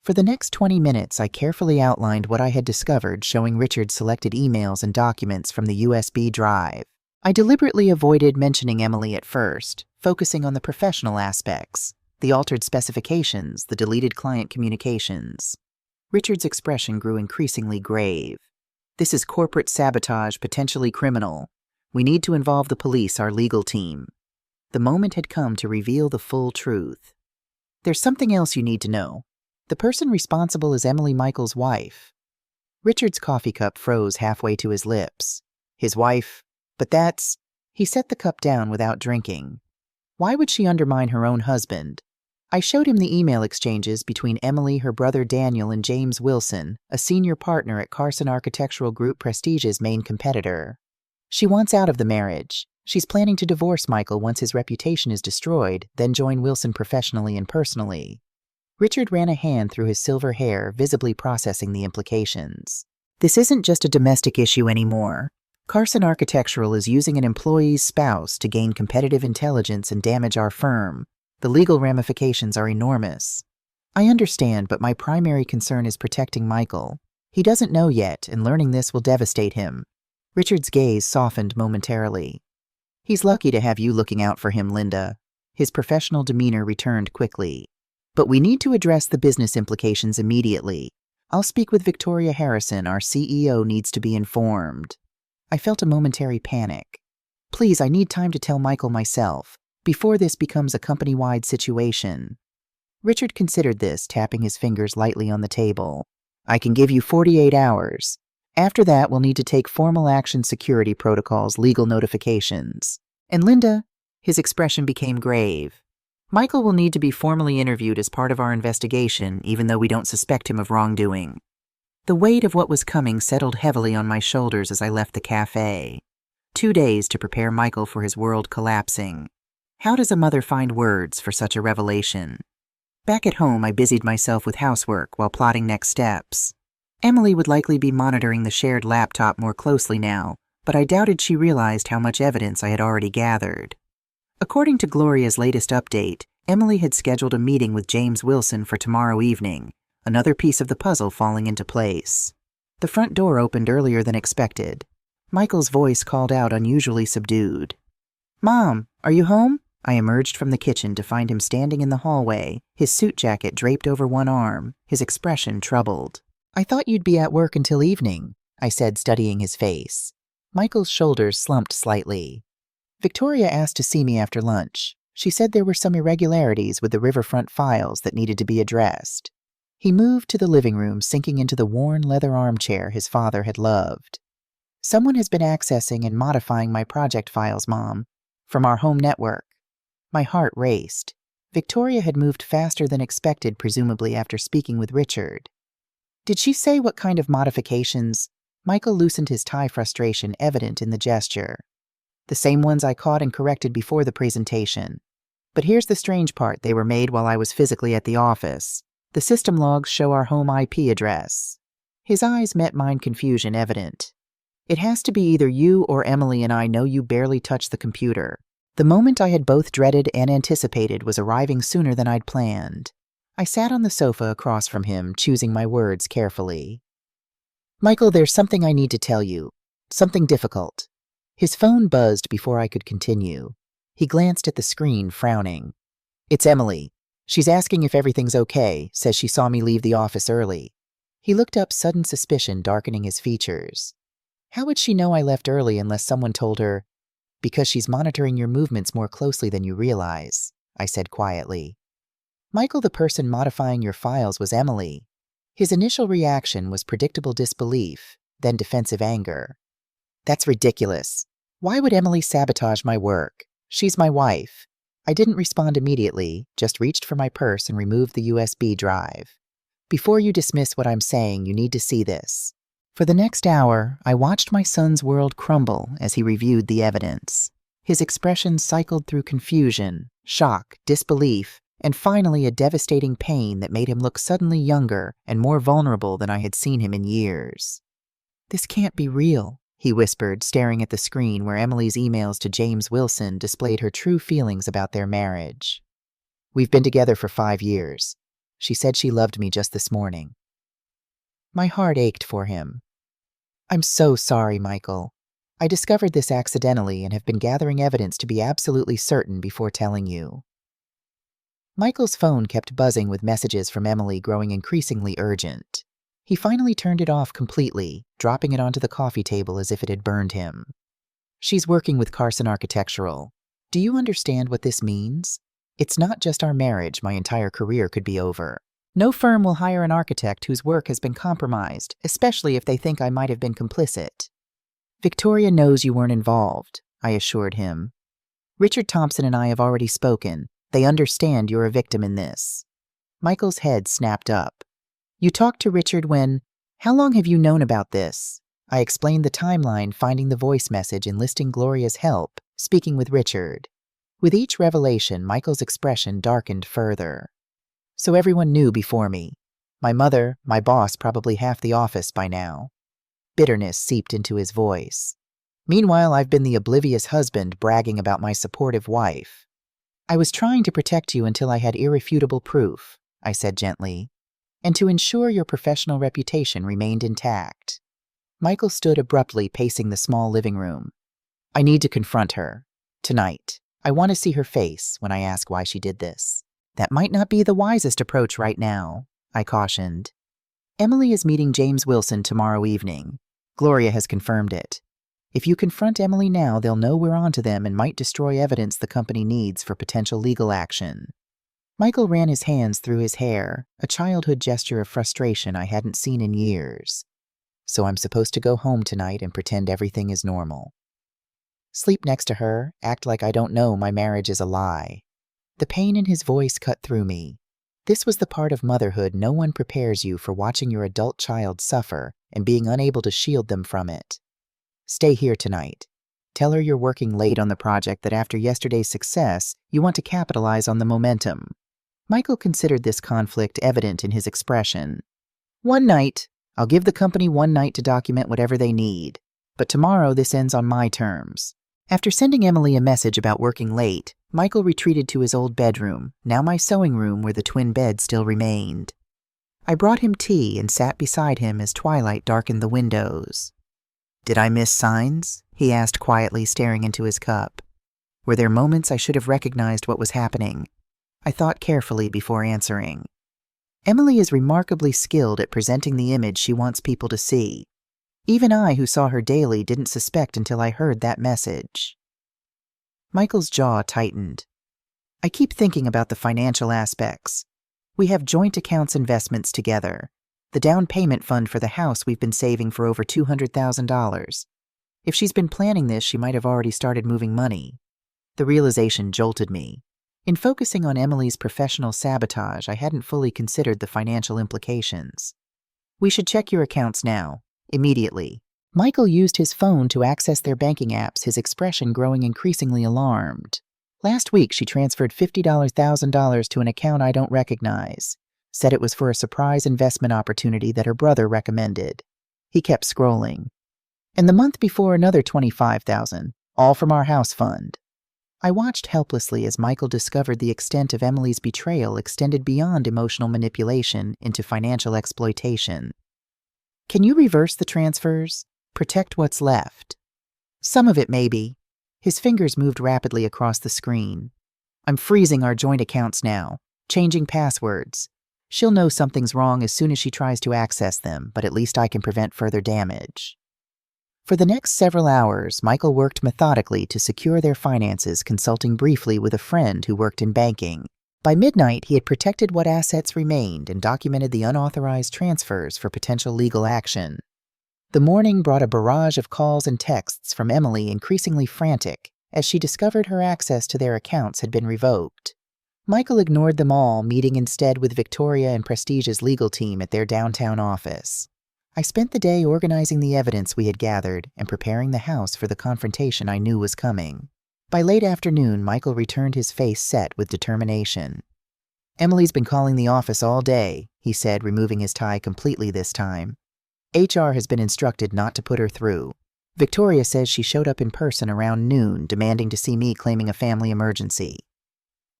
For the next 20 minutes, I carefully outlined what I had discovered, showing Richard selected emails and documents from the USB drive. I deliberately avoided mentioning Emily at first, focusing on the professional aspects, the altered specifications, the deleted client communications. Richard's expression grew increasingly grave. This is corporate sabotage, potentially criminal. We need to involve the police, our legal team. The moment had come to reveal the full truth. There's something else you need to know. The person responsible is Emily Michael's wife. Richard's coffee cup froze halfway to his lips. His wife? But that's... He set the cup down without drinking. Why would she undermine her own husband? I showed him the email exchanges between Emily, her brother Daniel, and James Wilson, a senior partner at Carson Architectural Group, Prestige's main competitor. She wants out of the marriage. She's planning to divorce Michael once his reputation is destroyed, then join Wilson professionally and personally. Richard ran a hand through his silver hair, visibly processing the implications. This isn't just a domestic issue anymore. Carson Architectural is using an employee's spouse to gain competitive intelligence and damage our firm. The legal ramifications are enormous. I understand, but my primary concern is protecting Michael. He doesn't know yet, and learning this will devastate him. Richard's gaze softened momentarily. He's lucky to have you looking out for him, Linda. His professional demeanor returned quickly. But we need to address the business implications immediately. I'll speak with Victoria Harrison. Our CEO needs to be informed. I felt a momentary panic. Please, I need time to tell Michael myself, before this becomes a company-wide situation. Richard considered this, tapping his fingers lightly on the table. I can give you 48 hours. After that, we'll need to take formal action, security protocols, legal notifications. And Linda, his expression became grave. Michael will need to be formally interviewed as part of our investigation, even though we don't suspect him of wrongdoing. The weight of what was coming settled heavily on my shoulders as I left the cafe. 2 days to prepare Michael for his world collapsing. How does a mother find words for such a revelation? Back at home, I busied myself with housework while plotting next steps. Emily would likely be monitoring the shared laptop more closely now, but I doubted she realized how much evidence I had already gathered. According to Gloria's latest update, Emily had scheduled a meeting with James Wilson for tomorrow evening, another piece of the puzzle falling into place. The front door opened earlier than expected. Michael's voice called out, unusually subdued. "Mom, are you home?" I emerged from the kitchen to find him standing in the hallway, his suit jacket draped over one arm, his expression troubled. "I thought you'd be at work until evening," I said, studying his face. Michael's shoulders slumped slightly. "Victoria asked to see me after lunch. She said there were some irregularities with the riverfront files that needed to be addressed." He moved to the living room, sinking into the worn leather armchair his father had loved. "Someone has been accessing and modifying my project files, Mom, from our home network." My heart raced. Victoria had moved faster than expected, presumably after speaking with Richard. "Did she say what kind of modifications?" Michael loosened his tie, frustration evident in the gesture. "The same ones I caught and corrected before the presentation. But here's the strange part, they were made while I was physically at the office. The system logs show our home IP address." His eyes met mine, confusion evident. "It has to be either you or Emily, and I know you barely touched the computer." The moment I had both dreaded and anticipated was arriving sooner than I'd planned. I sat on the sofa across from him, choosing my words carefully. "Michael, there's something I need to tell you. Something difficult." His phone buzzed before I could continue. He glanced at the screen, frowning. "It's Emily. She's asking if everything's okay, says she saw me leave the office early." He looked up, sudden suspicion darkening his features. "How would she know I left early unless someone told her?" "Because she's monitoring your movements more closely than you realize," I said quietly. "Michael, the person modifying your files was Emily." His initial reaction was predictable disbelief, then defensive anger. "That's ridiculous. Why would Emily sabotage my work? She's my wife." I didn't respond immediately, just reached for my purse and removed the USB drive. "Before you dismiss what I'm saying, you need to see this." For the next hour, I watched my son's world crumble as he reviewed the evidence. His expression cycled through confusion, shock, disbelief, and finally a devastating pain that made him look suddenly younger and more vulnerable than I had seen him in years. "This can't be real," he whispered, staring at the screen where Emily's emails to James Wilson displayed her true feelings about their marriage. "We've been together for 5 years. She said she loved me just this morning." My heart ached for him. "I'm so sorry, Michael. I discovered this accidentally and have been gathering evidence to be absolutely certain before telling you." Michael's phone kept buzzing with messages from Emily growing increasingly urgent. He finally turned it off completely, dropping it onto the coffee table as if it had burned him. "She's working with Carson Architectural. Do you understand what this means? It's not just our marriage, my entire career could be over. No firm will hire an architect whose work has been compromised, especially if they think I might have been complicit." "Victoria knows you weren't involved," I assured him. "Richard Thompson and I have already spoken. They understand you're a victim in this." Michael's head snapped up. "You talked to Richard when... How long have you known about this?" I explained the timeline, finding the voice message enlisting Gloria's help, speaking with Richard. With each revelation, Michael's expression darkened further. "So everyone knew before me. My mother, my boss, probably half the office by now." Bitterness seeped into his voice. "Meanwhile, I've been the oblivious husband bragging about my supportive wife." "I was trying to protect you until I had irrefutable proof," I said gently, "and to ensure your professional reputation remained intact." Michael stood abruptly, pacing the small living room. "I need to confront her. Tonight. I want to see her face when I ask why she did this." "That might not be the wisest approach right now," I cautioned. "Emily is meeting James Wilson tomorrow evening. Gloria has confirmed it. If you confront Emily now, they'll know we're onto them and might destroy evidence the company needs for potential legal action." Michael ran his hands through his hair, a childhood gesture of frustration I hadn't seen in years. "So I'm supposed to go home tonight and pretend everything is normal. Sleep next to her, act like I don't know my marriage is a lie." The pain in his voice cut through me. This was the part of motherhood no one prepares you for, watching your adult child suffer and being unable to shield them from it. "Stay here tonight. Tell her you're working late on the project, that after yesterday's success, you want to capitalize on the momentum." Michael considered this conflict evident in his expression. "One night. I'll give the company 1 night to document whatever they need. But tomorrow this ends on my terms." After sending Emily a message about working late, Michael retreated to his old bedroom, now my sewing room where the twin bed still remained. I brought him tea and sat beside him as twilight darkened the windows. "Did I miss signs?" he asked quietly, staring into his cup. Were there moments I should have recognized what was happening? I thought carefully before answering. Emily is remarkably skilled at presenting the image she wants people to see. Even I, who saw her daily, didn't suspect until I heard that message. Michael's jaw tightened. "I keep thinking about the financial aspects. We have joint accounts investments together. The down payment fund for the house we've been saving for over $200,000. If she's been planning this, she might have already started moving money." The realization jolted me. In focusing on Emily's professional sabotage, I hadn't fully considered the financial implications. "We should check your accounts now. Immediately." Michael used his phone to access their banking apps, his expression growing increasingly alarmed. "Last week, she transferred $50,000 to an account I don't recognize. Said it was for a surprise investment opportunity that her brother recommended." He kept scrolling. "And the month before, another $25,000, all from our house fund." I watched helplessly as Michael discovered the extent of Emily's betrayal extended beyond emotional manipulation into financial exploitation. "Can you reverse the transfers? Protect what's left?" "Some of it, maybe." His fingers moved rapidly across the screen. "I'm freezing our joint accounts now, changing passwords. She'll know something's wrong as soon as she tries to access them, but at least I can prevent further damage." For the next several hours, Michael worked methodically to secure their finances, consulting briefly with a friend who worked in banking. By midnight, he had protected what assets remained and documented the unauthorized transfers for potential legal action. The morning brought a barrage of calls and texts from Emily, increasingly frantic, as she discovered her access to their accounts had been revoked. Michael ignored them all, meeting instead with Victoria and Prestige's legal team at their downtown office. I spent the day organizing the evidence we had gathered and preparing the house for the confrontation I knew was coming. By late afternoon, Michael returned, his face set with determination. "Emily's been calling the office all day," he said, removing his tie completely this time. "HR has been instructed not to put her through. Victoria says she showed up in person around noon, demanding to see me, claiming a family emergency.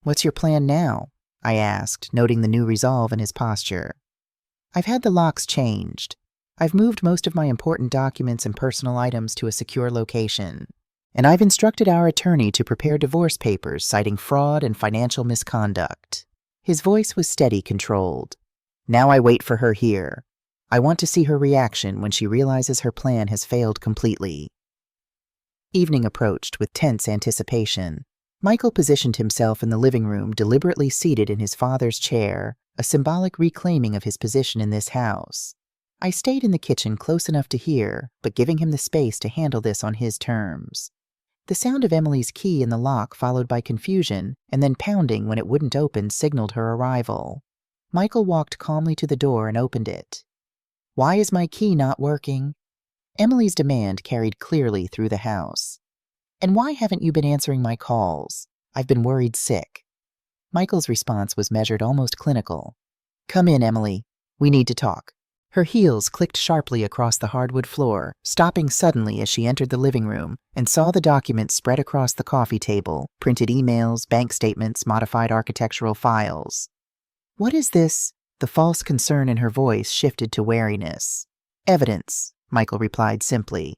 What's your plan now? I asked, noting the new resolve in his posture. I've had the locks changed. I've moved most of my important documents and personal items to a secure location. And I've instructed our attorney to prepare divorce papers citing fraud and financial misconduct. His voice was steady, controlled. Now I wait for her here. I want to see her reaction when she realizes her plan has failed completely. Evening approached with tense anticipation. Michael positioned himself in the living room, deliberately seated in his father's chair, a symbolic reclaiming of his position in this house. I stayed in the kitchen close enough to hear, but giving him the space to handle this on his terms. The sound of Emily's key in the lock, followed by confusion, and then pounding when it wouldn't open, signaled her arrival. Michael walked calmly to the door and opened it. Why is my key not working? Emily's demand carried clearly through the house. And why haven't you been answering my calls? I've been worried sick. Michael's response was measured, almost clinical. Come in, Emily. We need to talk. Her heels clicked sharply across the hardwood floor, stopping suddenly as she entered the living room and saw the documents spread across the coffee table, printed emails, bank statements, modified architectural files. What is this? The false concern in her voice shifted to wariness. Evidence, Michael replied simply.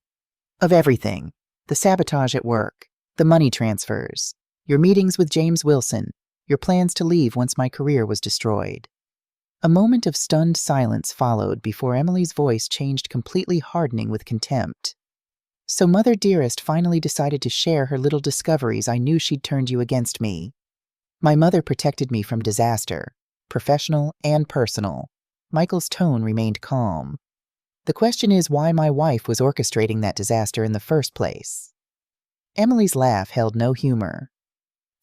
Of everything. The sabotage at work, the money transfers, your meetings with James Wilson, your plans to leave once my career was destroyed. A moment of stunned silence followed before Emily's voice changed, completely hardening with contempt. So Mother Dearest finally decided to share her little discoveries. I knew she'd turned you against me. My mother protected me from disaster, professional and personal. Michael's tone remained calm. The question is why my wife was orchestrating that disaster in the first place. Emily's laugh held no humor.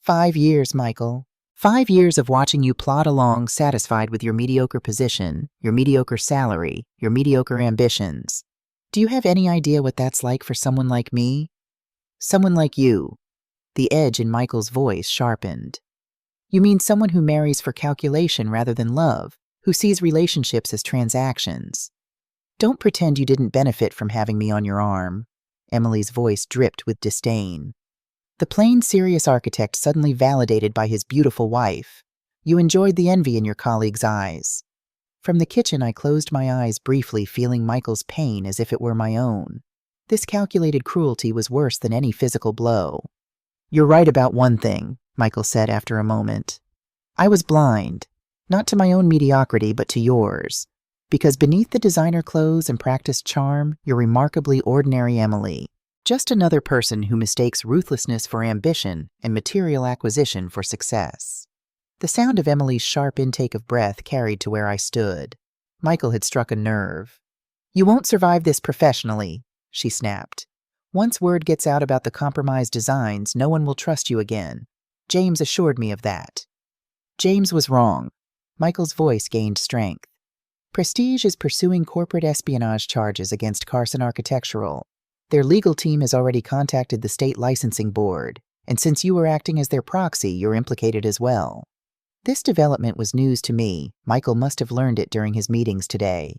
5 years, Michael. 5 years of watching you plod along, satisfied with your mediocre position, your mediocre salary, your mediocre ambitions. Do you have any idea what that's like for someone like me? Someone like you. The edge in Michael's voice sharpened. You mean someone who marries for calculation rather than love, who sees relationships as transactions. Don't pretend you didn't benefit from having me on your arm. Emily's voice dripped with disdain. The plain, serious architect suddenly validated by his beautiful wife. You enjoyed the envy in your colleague's eyes. From the kitchen, I closed my eyes briefly, feeling Michael's pain as if it were my own. This calculated cruelty was worse than any physical blow. You're right about one thing, Michael said after a moment. I was blind, not to my own mediocrity, but to yours. Because beneath the designer clothes and practiced charm, you're remarkably ordinary Emily. Just another person who mistakes ruthlessness for ambition and material acquisition for success. The sound of Emily's sharp intake of breath carried to where I stood. Michael had struck a nerve. You won't survive this professionally, she snapped. Once word gets out about the compromised designs, no one will trust you again. James assured me of that. James was wrong. Michael's voice gained strength. Prestige is pursuing corporate espionage charges against Carson Architectural. Their legal team has already contacted the state licensing board, and since you were acting as their proxy, you're implicated as well. This development was news to me. Michael must have learned it during his meetings today.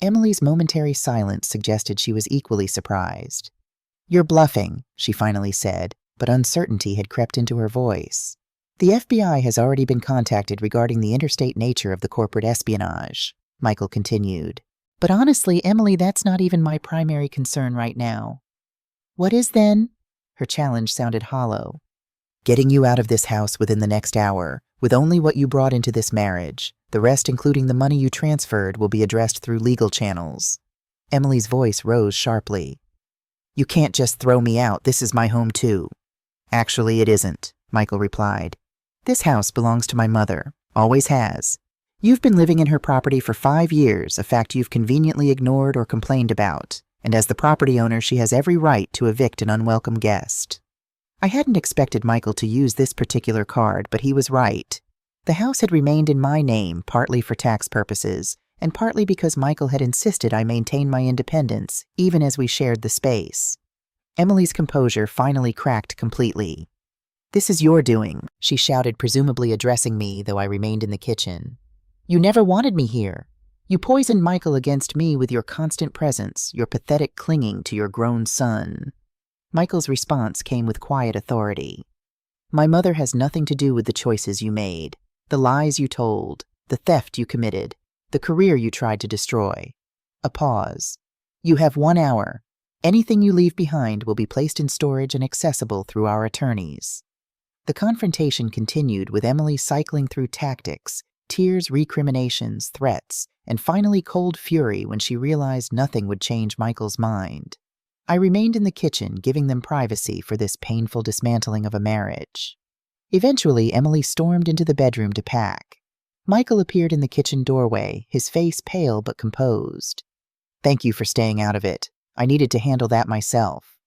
Emily's momentary silence suggested she was equally surprised. You're bluffing, she finally said, but uncertainty had crept into her voice. The FBI has already been contacted regarding the interstate nature of the corporate espionage. Michael continued. But honestly, Emily, that's not even my primary concern right now. What is then? Her challenge sounded hollow. Getting you out of this house within the next hour, with only what you brought into this marriage. The rest, including the money you transferred, will be addressed through legal channels. Emily's voice rose sharply. You can't just throw me out. This is my home too. Actually, it isn't, Michael replied. This house belongs to my mother. Always has. You've been living in her property for 5 years, a fact you've conveniently ignored or complained about, and as the property owner, she has every right to evict an unwelcome guest. I hadn't expected Michael to use this particular card, but he was right. The house had remained in my name, partly for tax purposes, and partly because Michael had insisted I maintain my independence, even as we shared the space. Emily's composure finally cracked completely. This is your doing, she shouted, presumably addressing me, though I remained in the kitchen. You never wanted me here. You poisoned Michael against me with your constant presence, your pathetic clinging to your grown son. Michael's response came with quiet authority. My mother has nothing to do with the choices you made, the lies you told, the theft you committed, the career you tried to destroy. A pause. You have 1 hour. Anything you leave behind will be placed in storage and accessible through our attorneys. The confrontation continued with Emily cycling through tactics, tears, recriminations, threats, and finally cold fury when she realized nothing would change Michael's mind. I remained in the kitchen, giving them privacy for this painful dismantling of a marriage. Eventually, Emily stormed into the bedroom to pack. Michael appeared in the kitchen doorway, his face pale but composed. Thank you for staying out of it. I needed to handle that myself.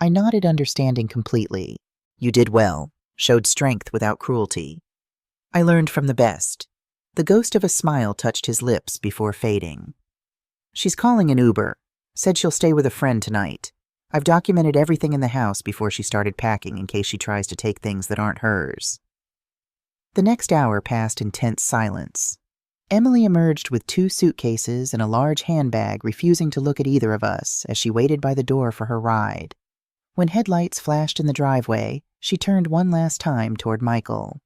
I nodded, understanding completely. You did well, showed strength without cruelty. I learned from the best. The ghost of a smile touched his lips before fading. She's calling an Uber. Said she'll stay with a friend tonight. I've documented everything in the house before she started packing in case she tries to take things that aren't hers. The next hour passed in tense silence. Emily emerged with 2 suitcases and a large handbag, refusing to look at either of us as she waited by the door for her ride. When headlights flashed in the driveway, she turned one last time toward Michael.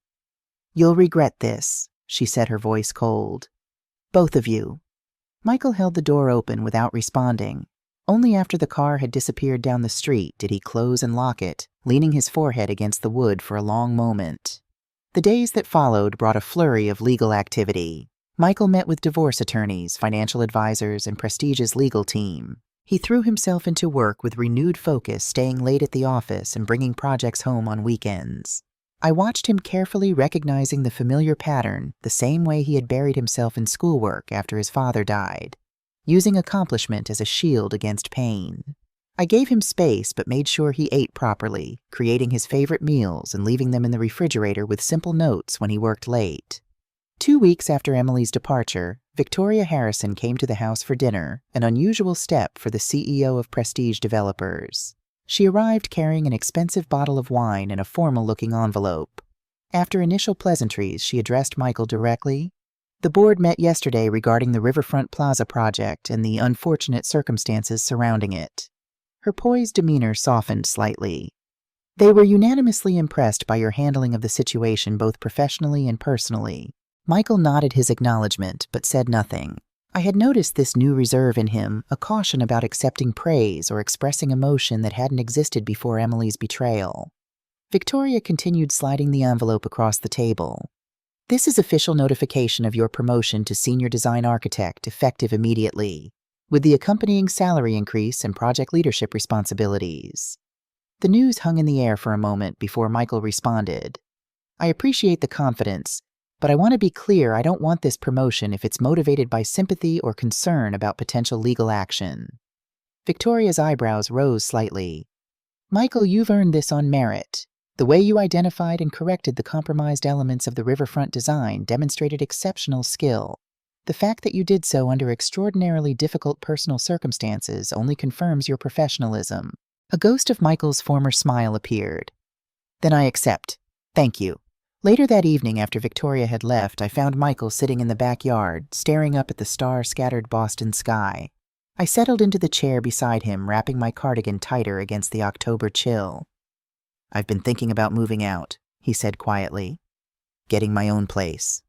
You'll regret this, she said, her voice cold. Both of you. Michael held the door open without responding. Only after the car had disappeared down the street did he close and lock it, leaning his forehead against the wood for a long moment. The days that followed brought a flurry of legal activity. Michael met with divorce attorneys, financial advisors, and Prestige's legal team. He threw himself into work with renewed focus, staying late at the office and bringing projects home on weekends. I watched him carefully, recognizing the familiar pattern, the same way he had buried himself in schoolwork after his father died, using accomplishment as a shield against pain. I gave him space but made sure he ate properly, creating his favorite meals and leaving them in the refrigerator with simple notes when he worked late. 2 weeks after Emily's departure, Victoria Harrison came to the house for dinner, an unusual step for the CEO of Prestige Developers. She arrived carrying an expensive bottle of wine in a formal-looking envelope. After initial pleasantries, she addressed Michael directly. The board met yesterday regarding the Riverfront Plaza project and the unfortunate circumstances surrounding it. Her poised demeanor softened slightly. They were unanimously impressed by your handling of the situation both professionally and personally. Michael nodded his acknowledgement, but said nothing. I had noticed this new reserve in him, a caution about accepting praise or expressing emotion that hadn't existed before Emily's betrayal. Victoria continued sliding the envelope across the table. This is official notification of your promotion to senior design architect, effective immediately, with the accompanying salary increase and project leadership responsibilities. The news hung in the air for a moment before Michael responded. I appreciate the confidence, but I want to be clear, I don't want this promotion if it's motivated by sympathy or concern about potential legal action. Victoria's eyebrows rose slightly. Michael, you've earned this on merit. The way you identified and corrected the compromised elements of the riverfront design demonstrated exceptional skill. The fact that you did so under extraordinarily difficult personal circumstances only confirms your professionalism. A ghost of Michael's former smile appeared. Then I accept. Thank you. Later that evening, after Victoria had left, I found Michael sitting in the backyard, staring up at the star-scattered Boston sky. I settled into the chair beside him, wrapping my cardigan tighter against the October chill. I've been thinking about moving out, he said quietly. Getting my own place.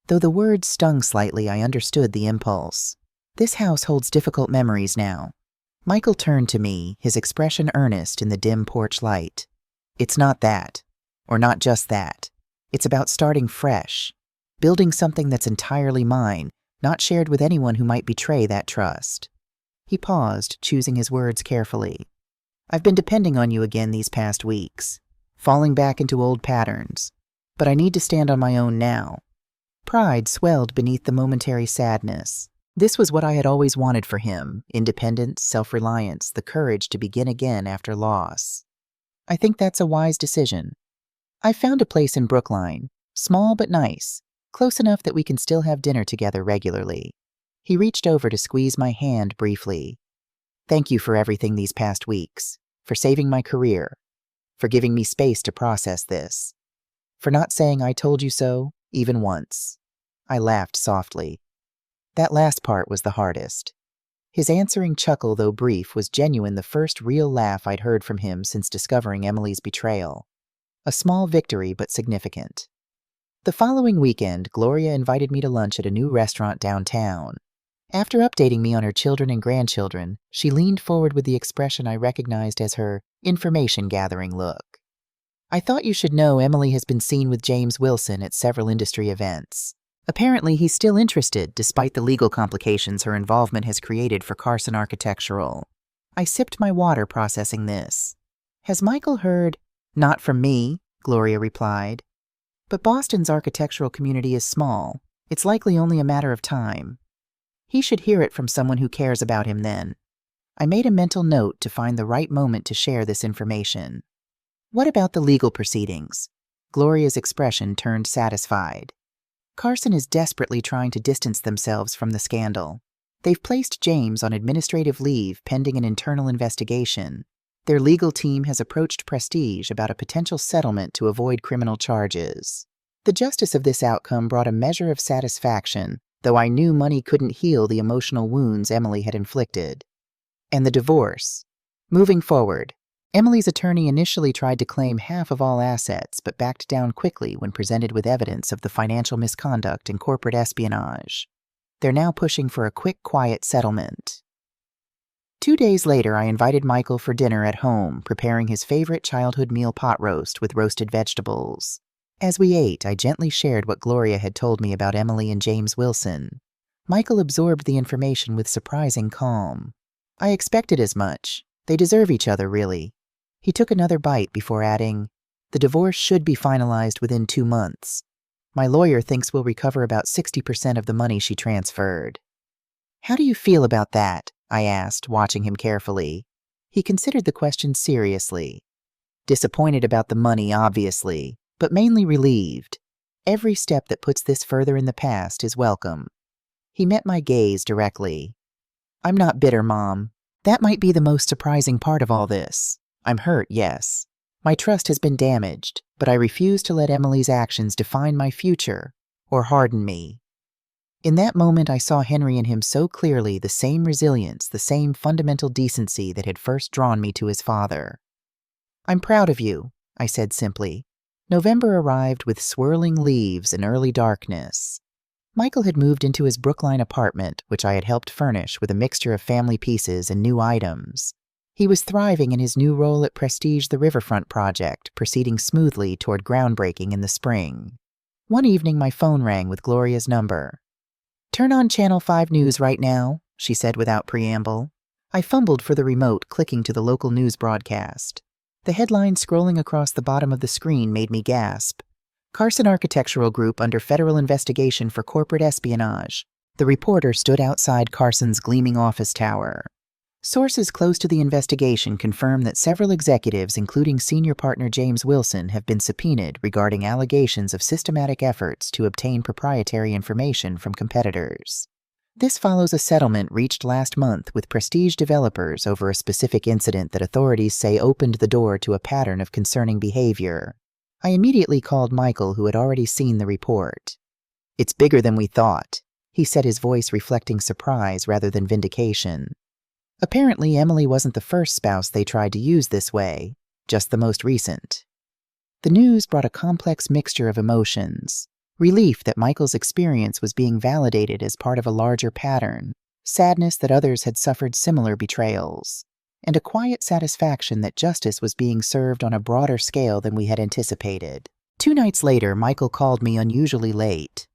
Though the words stung slightly, I understood the impulse. This house holds difficult memories now. Michael turned to me, his expression earnest in the dim porch light. It's not that, or not just that. It's about starting fresh, building something that's entirely mine, not shared with anyone who might betray that trust. He paused, choosing his words carefully. I've been depending on you again these past weeks, falling back into old patterns, but I need to stand on my own now. Pride swelled beneath the momentary sadness. This was what I had always wanted for him: independence, self-reliance, the courage to begin again after loss. I think that's a wise decision. I found a place in Brookline, small but nice, close enough that we can still have dinner together regularly. He reached over to squeeze my hand briefly. Thank you for everything these past weeks, for saving my career, for giving me space to process this, for not saying I told you so, even once. I laughed softly. That last part was the hardest. His answering chuckle, though brief, was genuine, the first real laugh I'd heard from him since discovering Emily's betrayal. A small victory, but significant. The following weekend, Gloria invited me to lunch at a new restaurant downtown. After updating me on her children and grandchildren, she leaned forward with the expression I recognized as her information-gathering look. "I thought you should know Emily has been seen with James Wilson at several industry events. Apparently, he's still interested, despite the legal complications her involvement has created for Carson Architectural." I sipped my water, processing this. "Has Michael heard?" "Not from me," Gloria replied. "But Boston's architectural community is small. It's likely only a matter of time. He should hear it from someone who cares about him then." I made a mental note to find the right moment to share this information. "What about the legal proceedings?" Gloria's expression turned satisfied. "Carson is desperately trying to distance themselves from the scandal. They've placed James on administrative leave pending an internal investigation. Their legal team has approached Prestige about a potential settlement to avoid criminal charges. The justice of this outcome brought a measure of satisfaction, though I knew money couldn't heal the emotional wounds Emily had inflicted. And the divorce. Moving forward, Emily's attorney initially tried to claim half of all assets, but backed down quickly when presented with evidence of the financial misconduct and corporate espionage. They're now pushing for a quick, quiet settlement. 2 days later, I invited Michael for dinner at home, preparing his favorite childhood meal, pot roast with roasted vegetables. As we ate, I gently shared what Gloria had told me about Emily and James Wilson. Michael absorbed the information with surprising calm. "I expected as much. They deserve each other, really." He took another bite before adding, "The divorce should be finalized within 2 months. My lawyer thinks we'll recover about 60% of the money she transferred." "How do you feel about that?" I asked, watching him carefully. He considered the question seriously. "Disappointed about the money, obviously, but mainly relieved. Every step that puts this further in the past is welcome." He met my gaze directly. "I'm not bitter, Mom. That might be the most surprising part of all this. I'm hurt, yes. My trust has been damaged, but I refuse to let Emily's actions define my future or harden me." In that moment, I saw Henry in him so clearly, the same resilience, the same fundamental decency that had first drawn me to his father. "I'm proud of you," I said simply. November arrived with swirling leaves and early darkness. Michael had moved into his Brookline apartment, which I had helped furnish with a mixture of family pieces and new items. He was thriving in his new role at Prestige, the Riverfront project, proceeding smoothly toward groundbreaking in the spring. One evening, my phone rang with Gloria's number. "Turn on Channel 5 News right now," she said without preamble. I fumbled for the remote, clicking to the local news broadcast. The headline scrolling across the bottom of the screen made me gasp. "Carson Architectural Group under federal investigation for corporate espionage." The reporter stood outside Carson's gleaming office tower. Sources close to the investigation confirm that several executives, including senior partner James Wilson, have been subpoenaed regarding allegations of systematic efforts to obtain proprietary information from competitors. This follows a settlement reached last month with Prestige developers over a specific incident that authorities say opened the door to a pattern of concerning behavior. I immediately called Michael, who had already seen the report. "It's bigger than we thought," he said, his voice reflecting surprise rather than vindication. Apparently, Emily wasn't the first spouse they tried to use this way, just the most recent. The news brought a complex mixture of emotions. Relief that Michael's experience was being validated as part of a larger pattern, sadness that others had suffered similar betrayals, and a quiet satisfaction that justice was being served on a broader scale than we had anticipated. 2 nights later, Michael called me unusually late.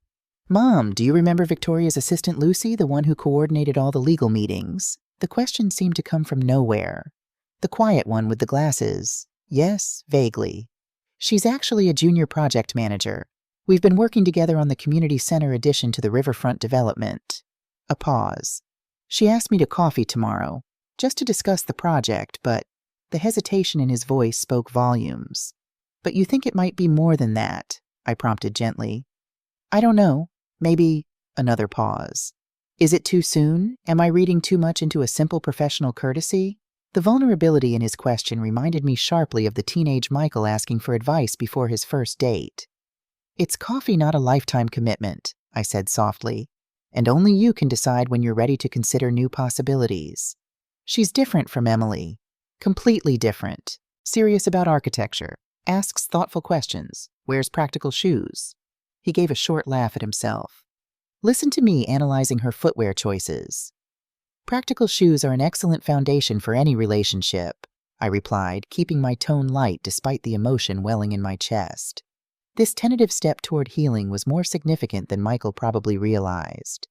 "Mom, do you remember Victoria's assistant Lucy, the one who coordinated all the legal meetings?" The question seemed to come from nowhere. "The quiet one with the glasses." "Yes, vaguely." "She's actually a junior project manager. We've been working together on the community center addition to the riverfront development." A pause. "She asked me to coffee tomorrow, just to discuss the project, but..." The hesitation in his voice spoke volumes. "But you think it might be more than that?" I prompted gently. "I don't know. Maybe..." Another pause. "Is it too soon? Am I reading too much into a simple professional courtesy?" The vulnerability in his question reminded me sharply of the teenage Michael asking for advice before his first date. "It's coffee, not a lifetime commitment," I said softly. and only you can decide when you're ready to consider new possibilities. She's different from Emily. Completely different. Serious about architecture. Asks thoughtful questions. Wears practical shoes. He gave a short laugh at himself. Listen to me analyzing her footwear choices. Practical shoes are an excellent foundation for any relationship, I replied, keeping my tone light despite the emotion welling in my chest. This tentative step toward healing was more significant than Michael probably realized.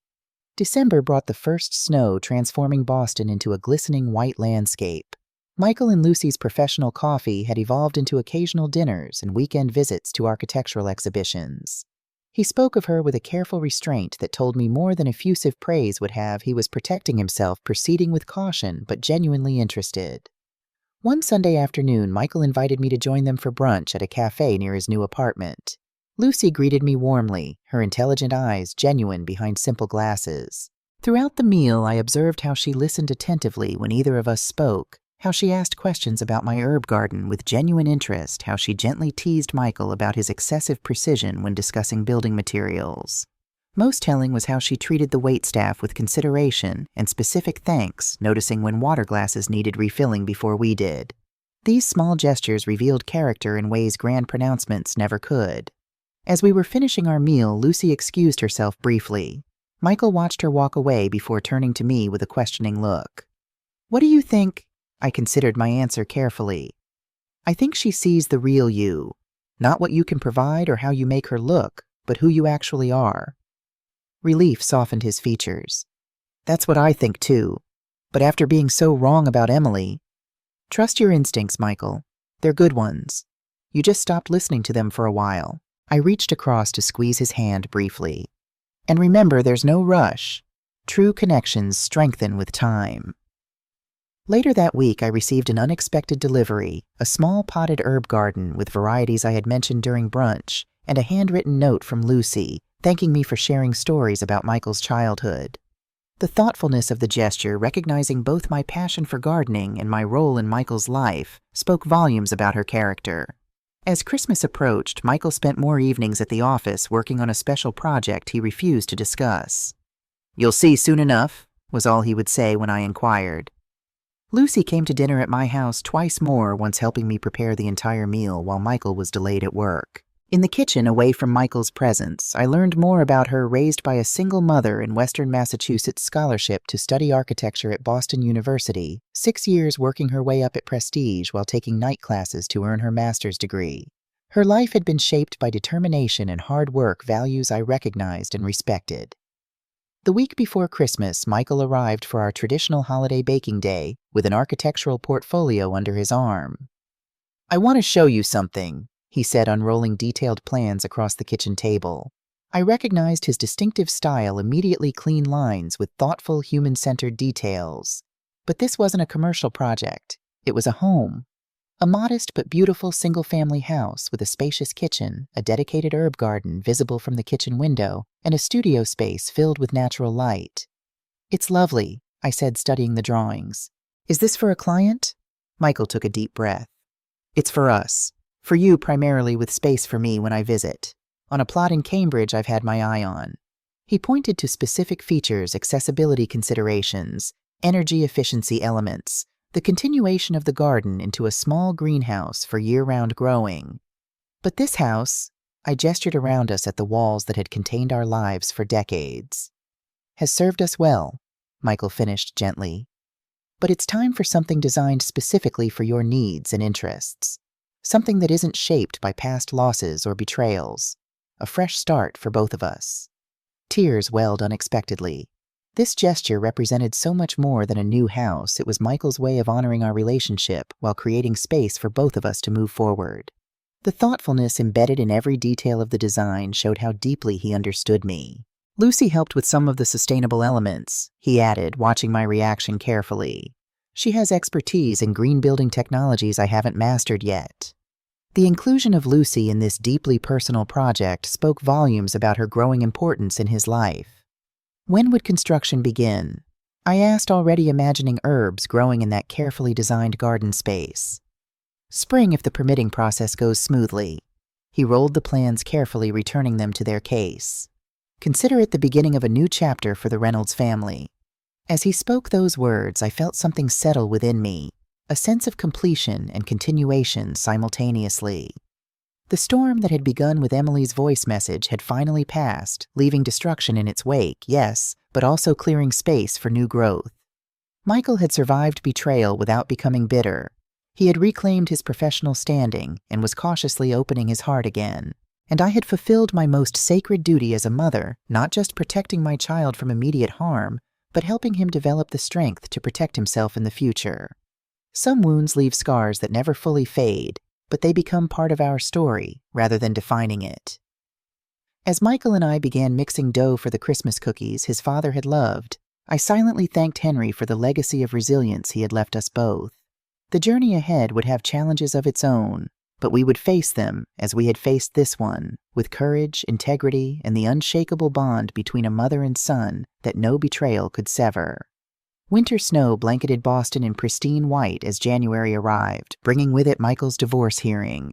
December brought the first snow, transforming Boston into a glistening white landscape. Michael and Lucy's professional coffee had evolved into occasional dinners and weekend visits to architectural exhibitions. He spoke of her with a careful restraint that told me more than effusive praise would have. He was protecting himself, proceeding with caution, but genuinely interested. One Sunday afternoon, Michael invited me to join them for brunch at a cafe near his new apartment. Lucy greeted me warmly, her intelligent eyes genuine behind simple glasses. Throughout the meal, I observed how she listened attentively when either of us spoke, how she asked questions about my herb garden with genuine interest, how she gently teased Michael about his excessive precision when discussing building materials. Most telling was how she treated the waitstaff with consideration and specific thanks, noticing when water glasses needed refilling before we did. These small gestures revealed character in ways grand pronouncements never could. As we were finishing our meal, Lucy excused herself briefly. Michael watched her walk away before turning to me with a questioning look. "What do you think?" I considered my answer carefully. "I think she sees the real you, not what you can provide or how you make her look, but who you actually are." Relief softened his features. "That's what I think too. But after being so wrong about Emily..." "Trust your instincts, Michael. They're good ones. You just stopped listening to them for a while." I reached across to squeeze his hand briefly. "And remember, there's no rush. True connections strengthen with time." Later that week, I received an unexpected delivery, a small potted herb garden with varieties I had mentioned during brunch, and a handwritten note from Lucy, thanking me for sharing stories about Michael's childhood. The thoughtfulness of the gesture, recognizing both my passion for gardening and my role in Michael's life, spoke volumes about her character. As Christmas approached, Michael spent more evenings at the office working on a special project he refused to discuss. "You'll see soon enough," was all he would say when I inquired. Lucy came to dinner at my house twice more, once helping me prepare the entire meal while Michael was delayed at work. In the kitchen, away from Michael's presence, I learned more about her. Raised by a single mother in Western Massachusetts, scholarship to study architecture at Boston University, 6 years working her way up at prestige while taking night classes to earn her master's degree. Her life had been shaped by determination and hard work, values I recognized and respected. The week before Christmas, Michael arrived for our traditional holiday baking day with an architectural portfolio under his arm. "I want to show you something," he said, unrolling detailed plans across the kitchen table. I recognized his distinctive style, immediately clean lines with thoughtful, human-centered details. But this wasn't a commercial project. It was a home. A modest but beautiful single-family house with a spacious kitchen, a dedicated herb garden visible from the kitchen window, and a studio space filled with natural light. "It's lovely," I said, studying the drawings. "Is this for a client?" Michael took a deep breath. "It's for us. For you primarily, with space for me when I visit. On a plot in Cambridge I've had my eye on." He pointed to specific features, accessibility considerations, energy efficiency elements, the continuation of the garden into a small greenhouse for year-round growing. "But this house," I gestured around us at the walls that had contained our lives for decades, "has served us well," Michael finished gently. "But it's time for something designed specifically for your needs and interests. Something that isn't shaped by past losses or betrayals. A fresh start for both of us." Tears welled unexpectedly. This gesture represented so much more than a new house. It was Michael's way of honoring our relationship while creating space for both of us to move forward. The thoughtfulness embedded in every detail of the design showed how deeply he understood me. "Lucy helped with some of the sustainable elements," he added, watching my reaction carefully. "She has expertise in green building technologies I haven't mastered yet." The inclusion of Lucy in this deeply personal project spoke volumes about her growing importance in his life. When would construction begin? I asked, already imagining herbs growing in that carefully designed garden space. "Spring, if the permitting process goes smoothly." He rolled the plans carefully, returning them to their case. Consider it the beginning of a new chapter for the Reynolds family." As he spoke those words, I felt something settle within me, a sense of completion and continuation simultaneously. The storm that had begun with Emily's voice message had finally passed, leaving destruction in its wake, yes, but also clearing space for new growth. Michael had survived betrayal without becoming bitter. He had reclaimed his professional standing and was cautiously opening his heart again. And I had fulfilled my most sacred duty as a mother, not just protecting my child from immediate harm, but helping him develop the strength to protect himself in the future. Some wounds leave scars that never fully fade, but they become part of our story rather than defining it. As Michael and I began mixing dough for the Christmas cookies his father had loved, I silently thanked Henry for the legacy of resilience he had left us both. The journey ahead would have challenges of its own, but we would face them, as we had faced this one, with courage, integrity, and the unshakable bond between a mother and son that no betrayal could sever. Winter snow blanketed Boston in pristine white as January arrived, bringing with it Michael's divorce hearing.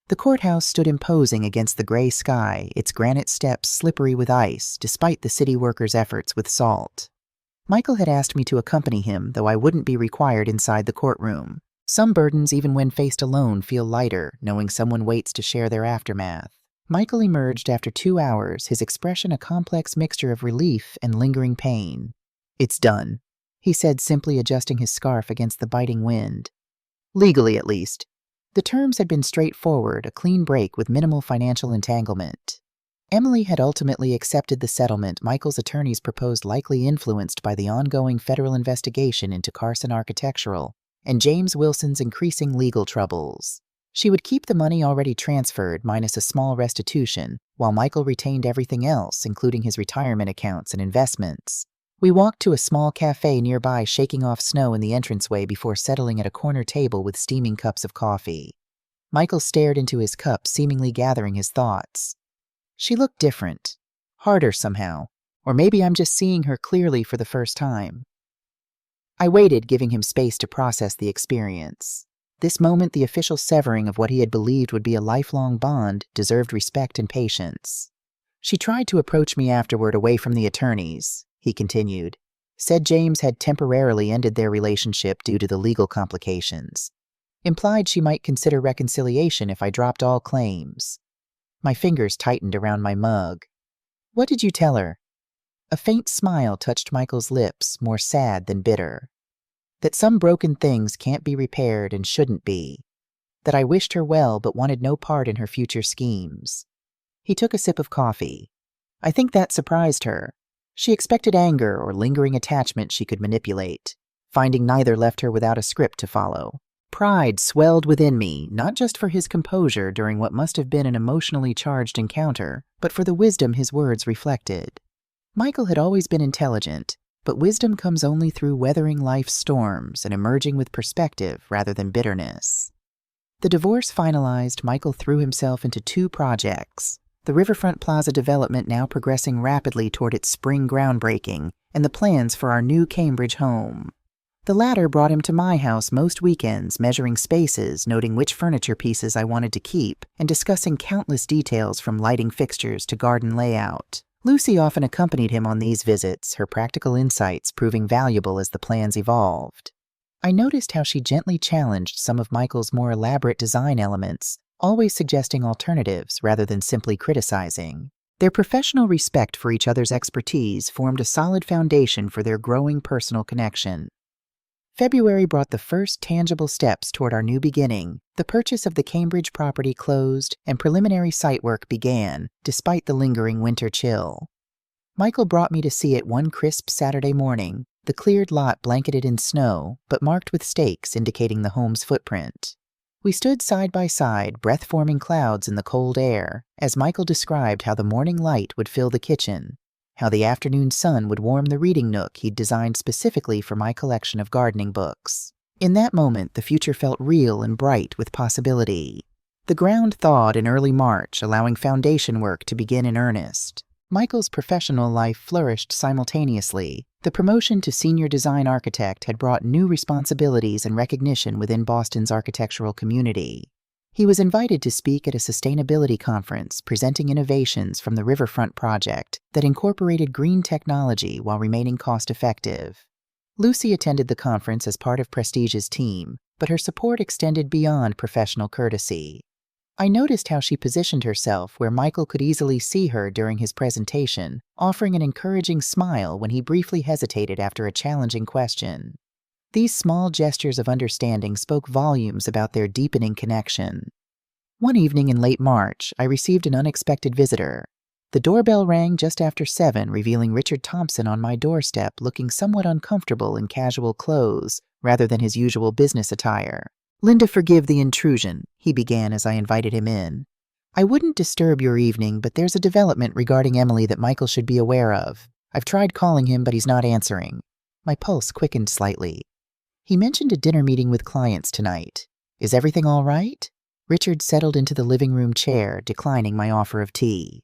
The courthouse stood imposing against the gray sky, its granite steps slippery with ice, despite the city workers' efforts with salt. Michael had asked me to accompany him, though I wouldn't be required inside the courtroom. Some burdens, even when faced alone, feel lighter, knowing someone waits to share their aftermath. Michael emerged after 2 hours, his expression a complex mixture of relief and lingering pain. "It's done," he said, simply adjusting his scarf against the biting wind. "Legally, at least." The terms had been straightforward, a clean break with minimal financial entanglement. Emily had ultimately accepted the settlement Michael's attorneys proposed, likely influenced by the ongoing federal investigation into Carson Architectural and James Wilson's increasing legal troubles. She would keep the money already transferred minus a small restitution, while Michael retained everything else, including his retirement accounts and investments. We walked to a small cafe nearby, shaking off snow in the entranceway before settling at a corner table with steaming cups of coffee. Michael stared into his cup, seemingly gathering his thoughts. She looked different, harder somehow, or maybe I'm just seeing her clearly for the first time. I waited, giving him space to process the experience. This moment, the official severing of what he had believed would be a lifelong bond, deserved respect and patience. "She tried to approach me afterward away from the attorneys," he continued. "Said James had temporarily ended their relationship due to the legal complications. Implied she might consider reconciliation if I dropped all claims." My fingers tightened around my mug. "What did you tell her?" A faint smile touched Michael's lips, more sad than bitter. "That some broken things can't be repaired and shouldn't be. That I wished her well but wanted no part in her future schemes." He took a sip of coffee. "I think that surprised her. She expected anger or lingering attachment she could manipulate. Finding neither left her without a script to follow. Pride swelled within me, not just for his composure during what must have been an emotionally charged encounter, but for the wisdom his words reflected. Michael had always been intelligent, but wisdom comes only through weathering life's storms and emerging with perspective rather than bitterness. The divorce finalized, Michael threw himself into 2 projects: the Riverfront Plaza development, now progressing rapidly toward its spring groundbreaking, and the plans for our new Cambridge home. The latter brought him to my house most weekends, measuring spaces, noting which furniture pieces I wanted to keep, and discussing countless details from lighting fixtures to garden layout. Lucy often accompanied him on these visits, her practical insights proving valuable as the plans evolved. I noticed how she gently challenged some of Michael's more elaborate design elements, always suggesting alternatives rather than simply criticizing. Their professional respect for each other's expertise formed a solid foundation for their growing personal connection. February brought the first tangible steps toward our new beginning. The purchase of the Cambridge property closed, and preliminary site work began, despite the lingering winter chill. Michael brought me to see it one crisp Saturday morning, the cleared lot blanketed in snow, but marked with stakes indicating the home's footprint. We stood side by side, breath-forming clouds in the cold air, as Michael described how the morning light would fill the kitchen, how the afternoon sun would warm the reading nook he'd designed specifically for my collection of gardening books. In that moment, the future felt real and bright with possibility. The ground thawed in early March, allowing foundation work to begin in earnest. Michael's professional life flourished simultaneously. The promotion to senior design architect had brought new responsibilities and recognition within Boston's architectural community. He was invited to speak at a sustainability conference presenting innovations from the Riverfront project that incorporated green technology while remaining cost-effective. Lucy attended the conference as part of Prestige's team, but her support extended beyond professional courtesy. I noticed how she positioned herself where Michael could easily see her during his presentation, offering an encouraging smile when he briefly hesitated after a challenging question. These small gestures of understanding spoke volumes about their deepening connection. One evening in late March, I received an unexpected visitor. The doorbell rang just after 7, revealing Richard Thompson on my doorstep looking somewhat uncomfortable in casual clothes rather than his usual business attire. "Linda, forgive the intrusion," he began as I invited him in. "I wouldn't disturb your evening, but there's a development regarding Emily that Michael should be aware of. I've tried calling him, but he's not answering." My pulse quickened slightly. "He mentioned a dinner meeting with clients tonight. Is everything all right?" Richard settled into the living room chair, declining my offer of tea.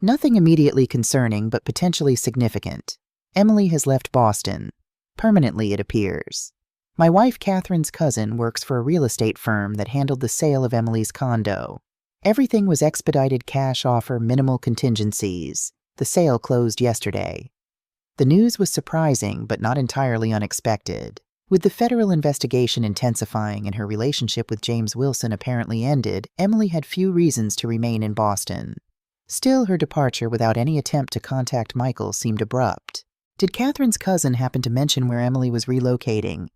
"Nothing immediately concerning, but potentially significant. Emily has left Boston. Permanently, it appears. My wife Catherine's cousin works for a real estate firm that handled the sale of Emily's condo. Everything was expedited cash offer, minimal contingencies. The sale closed yesterday." The news was surprising, but not entirely unexpected. With the federal investigation intensifying and her relationship with James Wilson apparently ended, Emily had few reasons to remain in Boston. Still, her departure without any attempt to contact Michael seemed abrupt. "Did Catherine's cousin happen to mention where Emily was relocating?"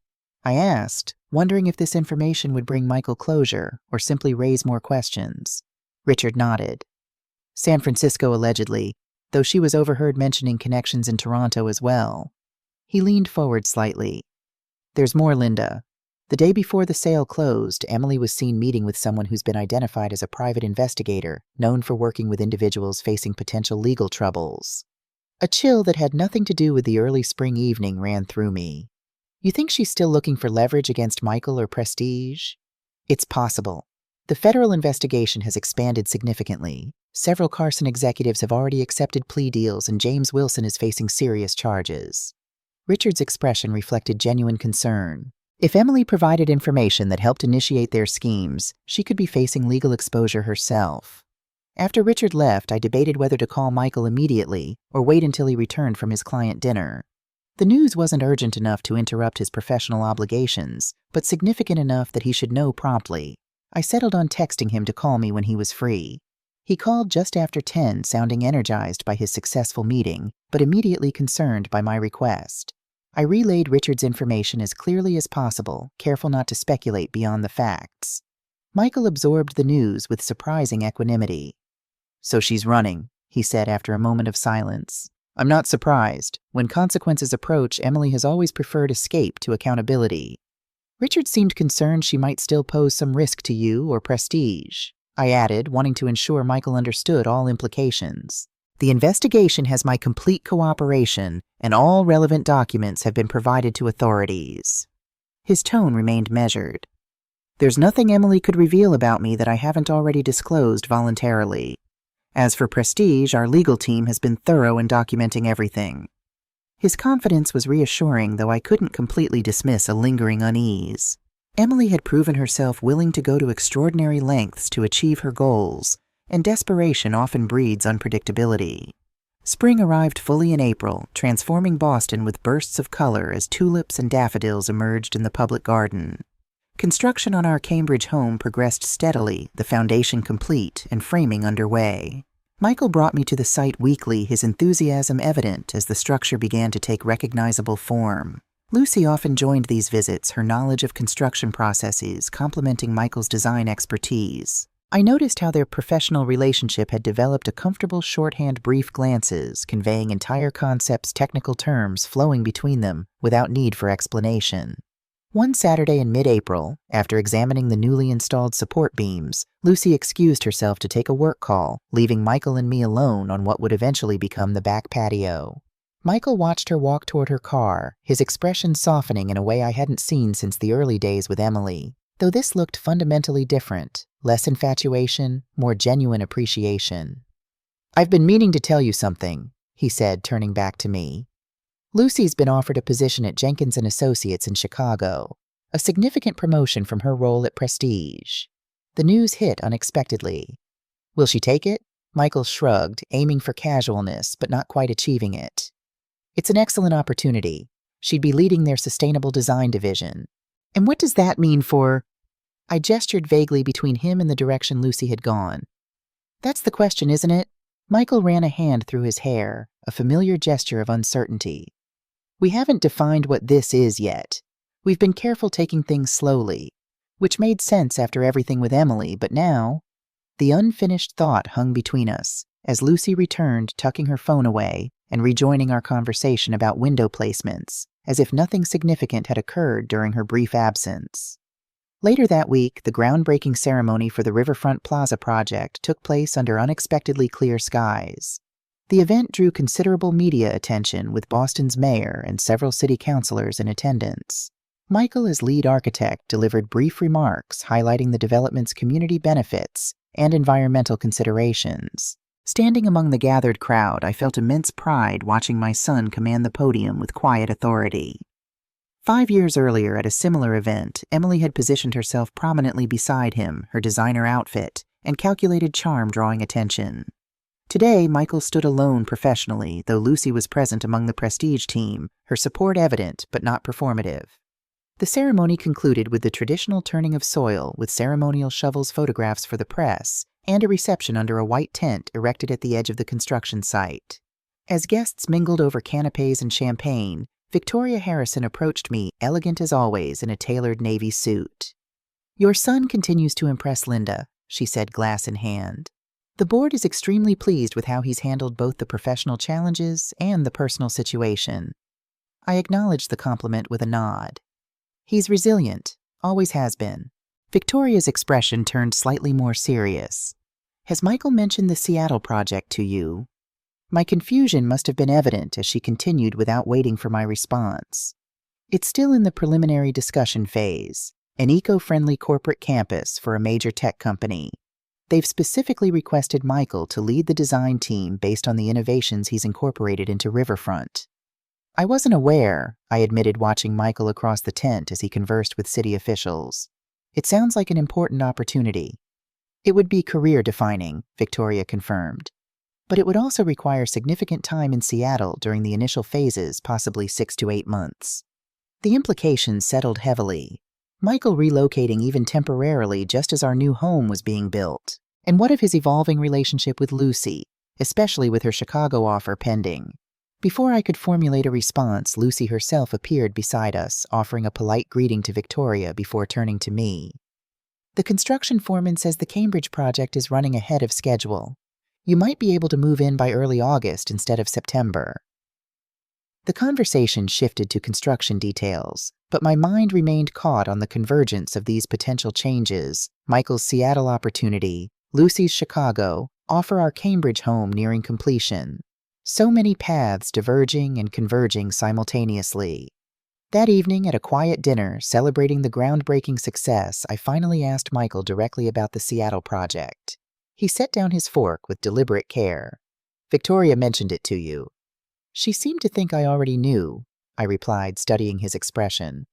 I asked, wondering if this information would bring Michael closure or simply raise more questions. Richard nodded. "San Francisco, allegedly, though she was overheard mentioning connections in Toronto as well." He leaned forward slightly. "There's more, Linda. The day before the sale closed, Emily was seen meeting with someone who's been identified as a private investigator, known for working with individuals facing potential legal troubles." A chill that had nothing to do with the early spring evening ran through me. "You think she's still looking for leverage against Michael or Prestige?" "It's possible. The federal investigation has expanded significantly. Several Carson executives have already accepted plea deals, and James Wilson is facing serious charges." Richard's expression reflected genuine concern. If Emily provided information that helped initiate their schemes, she could be facing legal exposure herself. After Richard left, I debated whether to call Michael immediately or wait until he returned from his client dinner. The news wasn't urgent enough to interrupt his professional obligations, but significant enough that he should know promptly. I settled on texting him to call me when he was free. He called just after 10, sounding energized by his successful meeting, but immediately concerned by my request. I relayed Richard's information as clearly as possible, careful not to speculate beyond the facts. Michael absorbed the news with surprising equanimity. "So she's running," he said after a moment of silence. "I'm not surprised. When consequences approach, Emily has always preferred escape to accountability." Richard seemed concerned she might still pose some risk to you or Prestige. I added, wanting to ensure Michael understood all implications. "The investigation has my complete cooperation, and all relevant documents have been provided to authorities." His tone remained measured. "There's nothing Emily could reveal about me that I haven't already disclosed voluntarily. As for Prestige, our legal team has been thorough in documenting everything." His confidence was reassuring, though I couldn't completely dismiss a lingering unease. Emily had proven herself willing to go to extraordinary lengths to achieve her goals, and desperation often breeds unpredictability. Spring arrived fully in April, transforming Boston with bursts of color as tulips and daffodils emerged in the public garden. Construction on our Cambridge home progressed steadily, the foundation complete and framing underway. Michael brought me to the site weekly, his enthusiasm evident as the structure began to take recognizable form. Lucy often joined these visits, her knowledge of construction processes complementing Michael's design expertise. I noticed how their professional relationship had developed a comfortable shorthand brief glances, conveying entire concepts' technical terms flowing between them without need for explanation. One Saturday in mid-April, after examining the newly installed support beams, Lucy excused herself to take a work call, leaving Michael and me alone on what would eventually become the back patio. Michael watched her walk toward her car, his expression softening in a way I hadn't seen since the early days with Emily, though this looked fundamentally different, less infatuation, more genuine appreciation. "I've been meaning to tell you something," he said, turning back to me. "Lucy's been offered a position at Jenkins & Associates in Chicago, a significant promotion from her role at Prestige." The news hit unexpectedly. Will she take it? Michael shrugged, aiming for casualness, but not quite achieving it. It's an excellent opportunity. She'd be leading their sustainable design division. And what does that mean for... I gestured vaguely between him and the direction Lucy had gone. That's the question, isn't it? Michael ran a hand through his hair, a familiar gesture of uncertainty. We haven't defined what this is yet. We've been careful taking things slowly, which made sense after everything with Emily, but now... The unfinished thought hung between us, as Lucy returned, tucking her phone away and rejoining our conversation about window placements, as if nothing significant had occurred during her brief absence. Later that week, the groundbreaking ceremony for the Riverfront Plaza project took place under unexpectedly clear skies. The event drew considerable media attention, with Boston's mayor and several city councilors in attendance. Michael, as lead architect, delivered brief remarks highlighting the development's community benefits and environmental considerations. Standing among the gathered crowd, I felt immense pride watching my son command the podium with quiet authority. 5 years earlier, at a similar event, Emily had positioned herself prominently beside him, her designer outfit and calculated charm drawing attention. Today, Michael stood alone professionally, though Lucy was present among the prestige team, her support evident but not performative. The ceremony concluded with the traditional turning of soil, with ceremonial shovels, photographs for the press, and a reception under a white tent erected at the edge of the construction site. As guests mingled over canapes and champagne, Victoria Harrison approached me, elegant as always, in a tailored navy suit. "Your son continues to impress Linda," she said, glass in hand. "The board is extremely pleased with how he's handled both the professional challenges and the personal situation." I acknowledged the compliment with a nod. "He's resilient, always has been." Victoria's expression turned slightly more serious. "Has Michael mentioned the Seattle project to you?" My confusion must have been evident as she continued without waiting for my response. "It's still in the preliminary discussion phase, an eco-friendly corporate campus for a major tech company. They've specifically requested Michael to lead the design team based on the innovations he's incorporated into Riverfront." "I wasn't aware," I admitted, watching Michael across the tent as he conversed with city officials. "It sounds like an important opportunity." "It would be career-defining," Victoria confirmed. "But it would also require significant time in Seattle during the initial phases, possibly 6 to 8 months." The implications settled heavily. Michael relocating even temporarily just as our new home was being built. And what of his evolving relationship with Lucy, especially with her Chicago offer pending? Before I could formulate a response, Lucy herself appeared beside us, offering a polite greeting to Victoria before turning to me. "The construction foreman says the Cambridge project is running ahead of schedule. You might be able to move in by early August instead of September." The conversation shifted to construction details, but my mind remained caught on the convergence of these potential changes: Michael's Seattle opportunity, Lucy's Chicago, offer, our Cambridge home nearing completion. So many paths diverging and converging simultaneously. That evening, at a quiet dinner celebrating the groundbreaking success, I finally asked Michael directly about the Seattle project. He set down his fork with deliberate care. "Victoria mentioned it to you." "She seemed to think I already knew," I replied, studying his expression.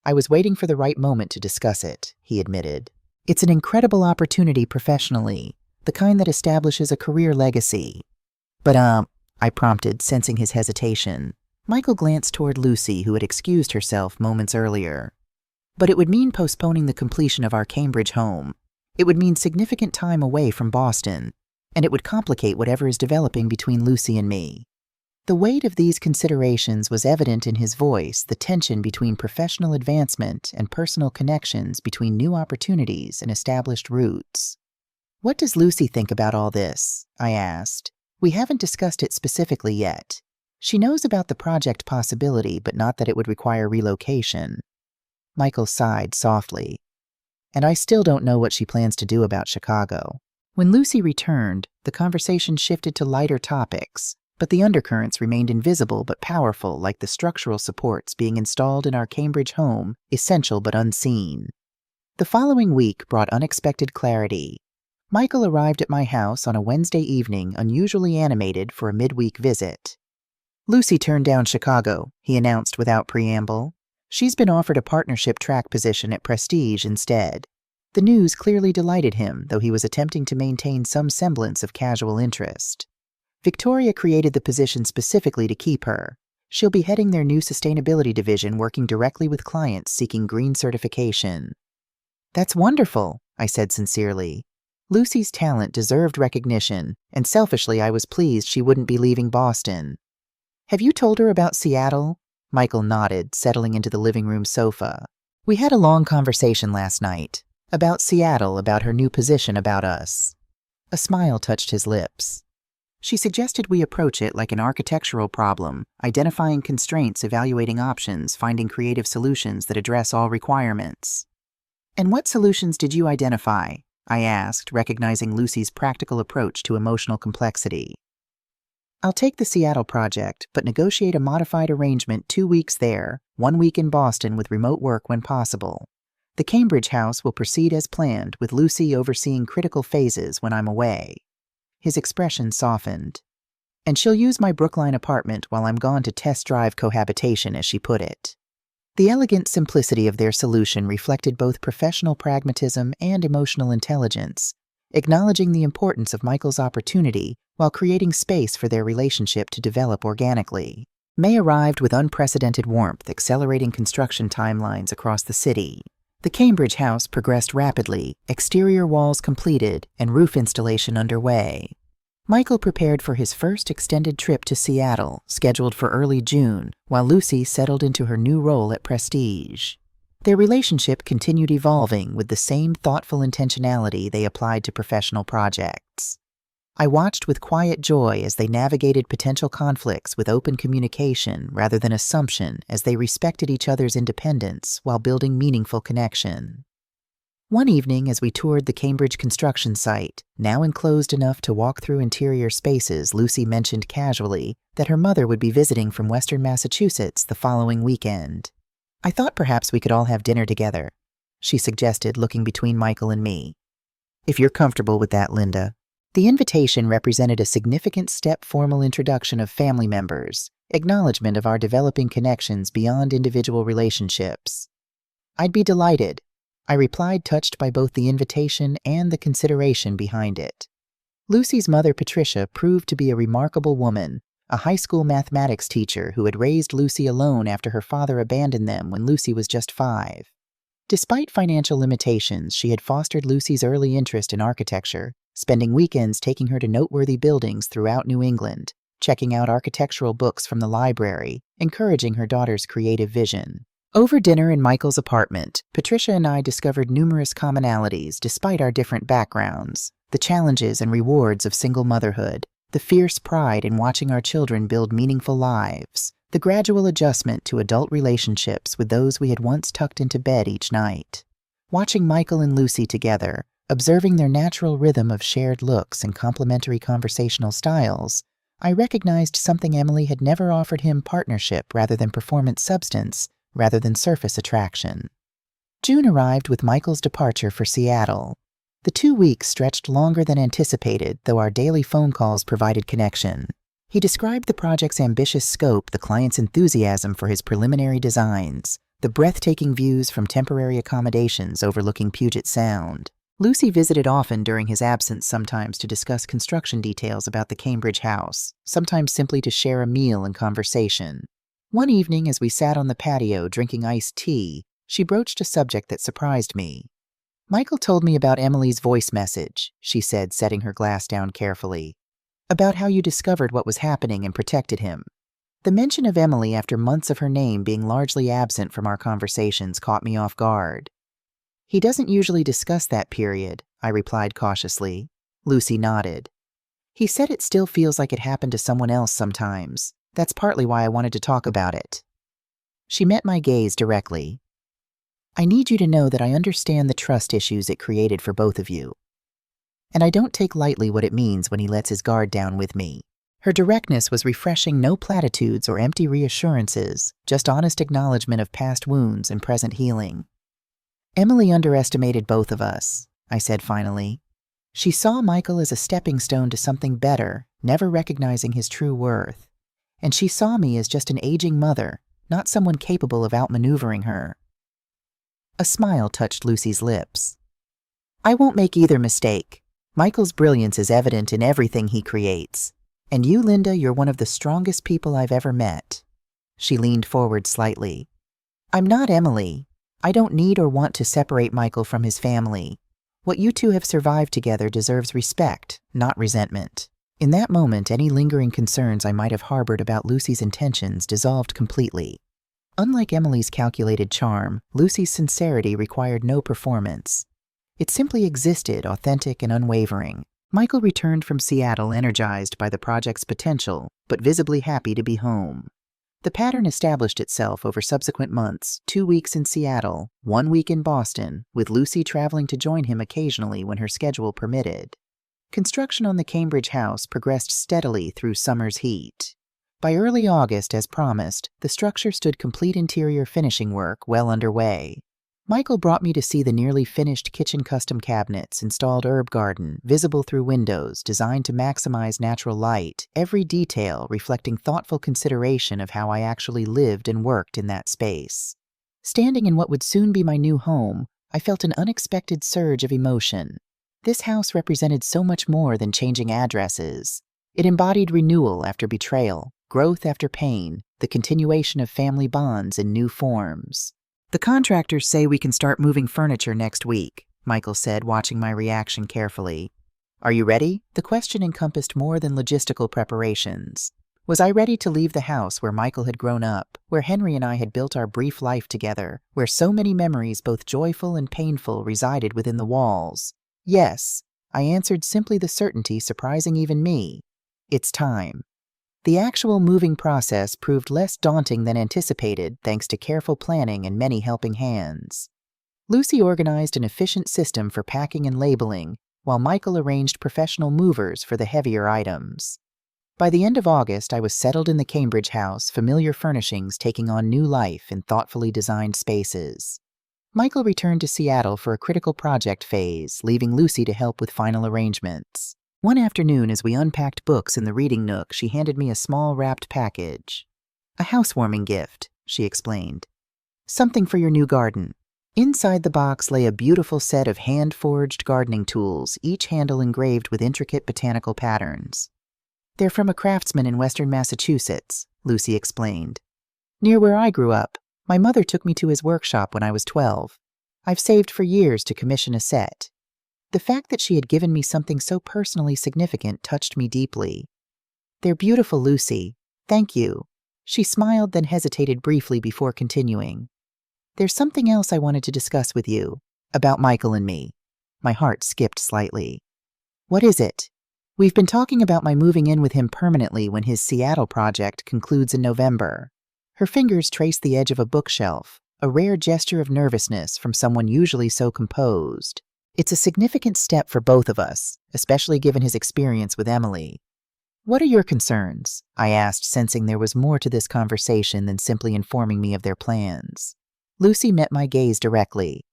"I was waiting for the right moment to discuss it," he admitted. "It's an incredible opportunity professionally, the kind that establishes a career legacy." "But, I prompted, sensing his hesitation. Michael glanced toward Lucy, who had excused herself moments earlier. "But it would mean postponing the completion of our Cambridge home. It would mean significant time away from Boston, and it would complicate whatever is developing between Lucy and me." The weight of these considerations was evident in his voice, the tension between professional advancement and personal connections, between new opportunities and established roots. "What does Lucy think about all this?" I asked. "We haven't discussed it specifically yet. She knows about the project possibility, but not that it would require relocation." Michael sighed softly. "And I still don't know what she plans to do about Chicago." When Lucy returned, the conversation shifted to lighter topics, but the undercurrents remained invisible but powerful, like the structural supports being installed in our Cambridge home, essential but unseen. The following week brought unexpected clarity. Michael arrived at my house on a Wednesday evening, unusually animated for a midweek visit. "Lucy turned down Chicago," he announced without preamble. "She's been offered a partnership track position at Prestige instead." The news clearly delighted him, though he was attempting to maintain some semblance of casual interest. Victoria created the position specifically to keep her. She'll be heading their new sustainability division, working directly with clients seeking green certification. That's wonderful, I said sincerely. Lucy's talent deserved recognition, and selfishly I was pleased she wouldn't be leaving Boston. Have you told her about Seattle? Michael nodded, settling into the living room sofa. We had a long conversation last night. About Seattle, about her new position, about us. A smile touched his lips. She suggested we approach it like an architectural problem, identifying constraints, evaluating options, finding creative solutions that address all requirements. And what solutions did you identify? I asked, recognizing Lucy's practical approach to emotional complexity. I'll take the Seattle project, but negotiate a modified arrangement 2 weeks there, 1 week in Boston with remote work when possible. The Cambridge house will proceed as planned, with Lucy overseeing critical phases when I'm away. His expression softened. And she'll use my Brookline apartment while I'm gone to test drive cohabitation, as she put it. The elegant simplicity of their solution reflected both professional pragmatism and emotional intelligence, acknowledging the importance of Michael's opportunity while creating space for their relationship to develop organically. May arrived with unprecedented warmth, accelerating construction timelines across the city. The Cambridge house progressed rapidly, exterior walls completed, and roof installation underway. Michael prepared for his first extended trip to Seattle, scheduled for early June, while Lucy settled into her new role at Prestige. Their relationship continued evolving with the same thoughtful intentionality they applied to professional projects. I watched with quiet joy as they navigated potential conflicts with open communication rather than assumption, as they respected each other's independence while building meaningful connection. One evening, as we toured the Cambridge construction site, now enclosed enough to walk through interior spaces, Lucy mentioned casually that her mother would be visiting from Western Massachusetts the following weekend. I thought perhaps we could all have dinner together, she suggested, looking between Michael and me. If you're comfortable with that, Linda. The invitation represented a significant step formal introduction of family members, acknowledgement of our developing connections beyond individual relationships. I'd be delighted, I replied, touched by both the invitation and the consideration behind it. Lucy's mother, Patricia, proved to be a remarkable woman, a high school mathematics teacher who had raised Lucy alone after her father abandoned them when Lucy was just 5. Despite financial limitations, she had fostered Lucy's early interest in architecture, spending weekends taking her to noteworthy buildings throughout New England, checking out architectural books from the library, encouraging her daughter's creative vision. Over dinner in Michael's apartment, Patricia and I discovered numerous commonalities despite our different backgrounds: the challenges and rewards of single motherhood, the fierce pride in watching our children build meaningful lives, the gradual adjustment to adult relationships with those we had once tucked into bed each night. Watching Michael and Lucy together, observing their natural rhythm of shared looks and complementary conversational styles, I recognized something Emily had never offered him: partnership rather than performance, substance rather than surface attraction. June arrived with Michael's departure for Seattle. The 2 weeks stretched longer than anticipated, though our daily phone calls provided connection. He described the project's ambitious scope, the client's enthusiasm for his preliminary designs, the breathtaking views from temporary accommodations overlooking Puget Sound. Lucy visited often during his absence, sometimes to discuss construction details about the Cambridge house, sometimes simply to share a meal and conversation. One evening, as we sat on the patio drinking iced tea, she broached a subject that surprised me. Michael told me about Emily's voice message, she said, setting her glass down carefully. About how you discovered what was happening and protected him. The mention of Emily after months of her name being largely absent from our conversations caught me off guard. He doesn't usually discuss that period, I replied cautiously. Lucy nodded. He said it still feels like it happened to someone else sometimes. That's partly why I wanted to talk about it. She met my gaze directly. I need you to know that I understand the trust issues it created for both of you. And I don't take lightly what it means when he lets his guard down with me. Her directness was refreshing, no platitudes or empty reassurances, just honest acknowledgement of past wounds and present healing. Emily underestimated both of us, I said finally. She saw Michael as a stepping stone to something better, never recognizing his true worth. And she saw me as just an aging mother, not someone capable of outmaneuvering her. A smile touched Lucy's lips. I won't make either mistake. Michael's brilliance is evident in everything he creates. And you, Linda, you're one of the strongest people I've ever met. She leaned forward slightly. I'm not Emily. I don't need or want to separate Michael from his family. What you two have survived together deserves respect, not resentment. In that moment, any lingering concerns I might have harbored about Lucy's intentions dissolved completely. Unlike Emily's calculated charm, Lucy's sincerity required no performance. It simply existed, authentic and unwavering. Michael returned from Seattle energized by the project's potential, but visibly happy to be home. The pattern established itself over subsequent months, 2 weeks in Seattle, 1 week in Boston, with Lucy traveling to join him occasionally when her schedule permitted. Construction on the Cambridge house progressed steadily through summer's heat. By early August, as promised, the structure stood complete interior finishing work well underway. Michael brought me to see the nearly finished kitchen custom cabinets, installed herb garden, visible through windows, designed to maximize natural light, every detail reflecting thoughtful consideration of how I actually lived and worked in that space. Standing in what would soon be my new home, I felt an unexpected surge of emotion. This house represented so much more than changing addresses. It embodied renewal after betrayal, growth after pain, the continuation of family bonds in new forms. The contractors say we can start moving furniture next week, Michael said, watching my reaction carefully. Are you ready? The question encompassed more than logistical preparations. Was I ready to leave the house where Michael had grown up, where Henry and I had built our brief life together, where so many memories, both joyful and painful, resided within the walls? Yes, I answered, simply the certainty surprising even me. It's time. The actual moving process proved less daunting than anticipated thanks to careful planning and many helping hands. Lucy organized an efficient system for packing and labeling, while Michael arranged professional movers for the heavier items. By the end of August, I was settled in the Cambridge house, familiar furnishings taking on new life in thoughtfully designed spaces. Michael returned to Seattle for a critical project phase, leaving Lucy to help with final arrangements. One afternoon, as we unpacked books in the reading nook, she handed me a small wrapped package. A housewarming gift, she explained. Something for your new garden. Inside the box lay a beautiful set of hand-forged gardening tools, each handle engraved with intricate botanical patterns. They're from a craftsman in western Massachusetts, Lucy explained. Near where I grew up, my mother took me to his workshop when I was 12. I've saved for years to commission a set. The fact that she had given me something so personally significant touched me deeply. They're beautiful, Lucy. Thank you. She smiled, then hesitated briefly before continuing. There's something else I wanted to discuss with you, about Michael and me. My heart skipped slightly. What is it? We've been talking about my moving in with him permanently when his Seattle project concludes in November. Her fingers traced the edge of a bookshelf, a rare gesture of nervousness from someone usually so composed. It's a significant step for both of us, especially given his experience with Emily. What are your concerns? I asked, sensing there was more to this conversation than simply informing me of their plans. Lucy met my gaze directly.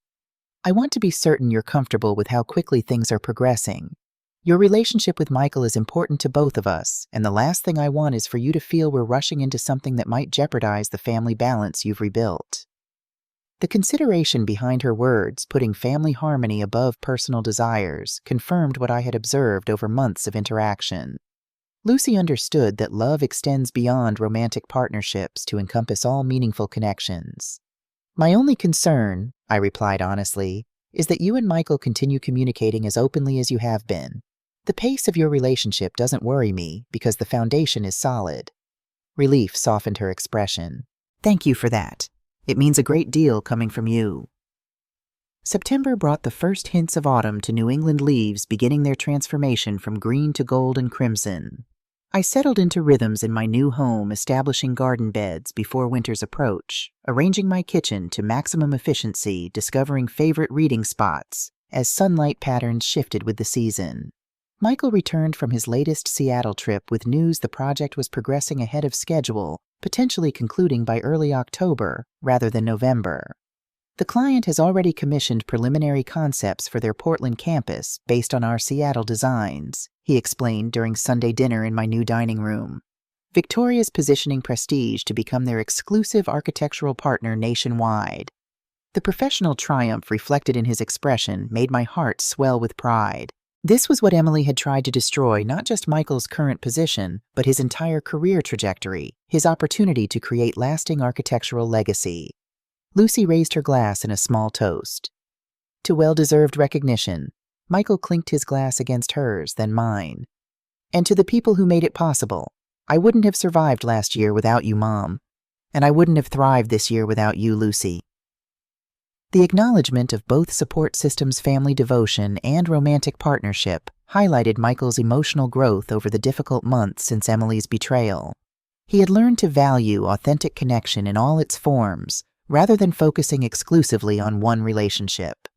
I want to be certain you're comfortable with how quickly things are progressing. Your relationship with Michael is important to both of us, and the last thing I want is for you to feel we're rushing into something that might jeopardize the family balance you've rebuilt. The consideration behind her words, putting family harmony above personal desires, confirmed what I had observed over months of interaction. Lucy understood that love extends beyond romantic partnerships to encompass all meaningful connections. My only concern, I replied honestly, is that you and Michael continue communicating as openly as you have been. The pace of your relationship doesn't worry me because the foundation is solid. Relief softened her expression. Thank you for that. It means a great deal coming from you. September brought the first hints of autumn to New England leaves beginning their transformation from green to gold and crimson. I settled into rhythms in my new home, establishing garden beds before winter's approach, arranging my kitchen to maximum efficiency, discovering favorite reading spots as sunlight patterns shifted with the season. Michael returned from his latest Seattle trip with news the project was progressing ahead of schedule, potentially concluding by early October rather than November. The client has already commissioned preliminary concepts for their Portland campus based on our Seattle designs, he explained during Sunday dinner in my new dining room. Victoria's positioning Prestige to become their exclusive architectural partner nationwide. The professional triumph reflected in his expression made my heart swell with pride. This was what Emily had tried to destroy, not just Michael's current position, but his entire career trajectory, his opportunity to create lasting architectural legacy. Lucy raised her glass in a small toast. To well-deserved recognition, Michael clinked his glass against hers, then mine. And to the people who made it possible. I wouldn't have survived last year without you, Mom. And I wouldn't have thrived this year without you, Lucy. The acknowledgement of both support systems' family devotion and romantic partnership highlighted Michael's emotional growth over the difficult months since Emily's betrayal. He had learned to value authentic connection in all its forms, rather than focusing exclusively on one relationship.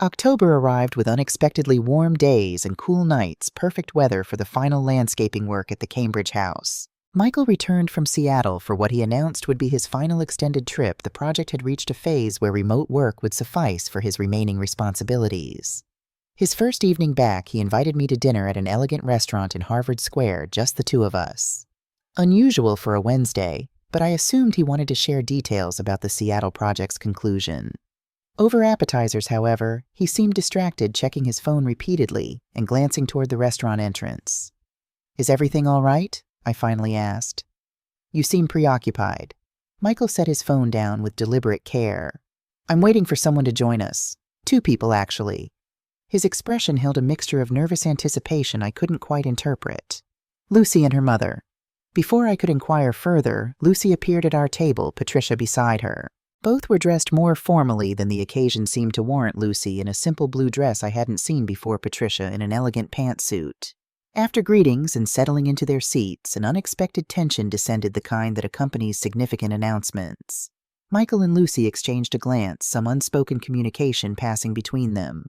October arrived with unexpectedly warm days and cool nights, perfect weather for the final landscaping work at the Cambridge house. Michael returned from Seattle for what he announced would be his final extended trip. The project had reached a phase where remote work would suffice for his remaining responsibilities. His first evening back, he invited me to dinner at an elegant restaurant in Harvard Square, just the two of us. Unusual for a Wednesday, but I assumed he wanted to share details about the Seattle project's conclusion. Over appetizers, however, he seemed distracted, checking his phone repeatedly and glancing toward the restaurant entrance. "Is everything all right?" I finally asked. "You seem preoccupied." Michael set his phone down with deliberate care. "I'm waiting for someone to join us. 2 people, actually." His expression held a mixture of nervous anticipation I couldn't quite interpret. "Lucy and her mother." Before I could inquire further, Lucy appeared at our table, Patricia beside her. Both were dressed more formally than the occasion seemed to warrant, Lucy in a simple blue dress I hadn't seen before, Patricia in an elegant pantsuit. After greetings and settling into their seats, an unexpected tension descended, the kind that accompanies significant announcements. Michael and Lucy exchanged a glance, some unspoken communication passing between them.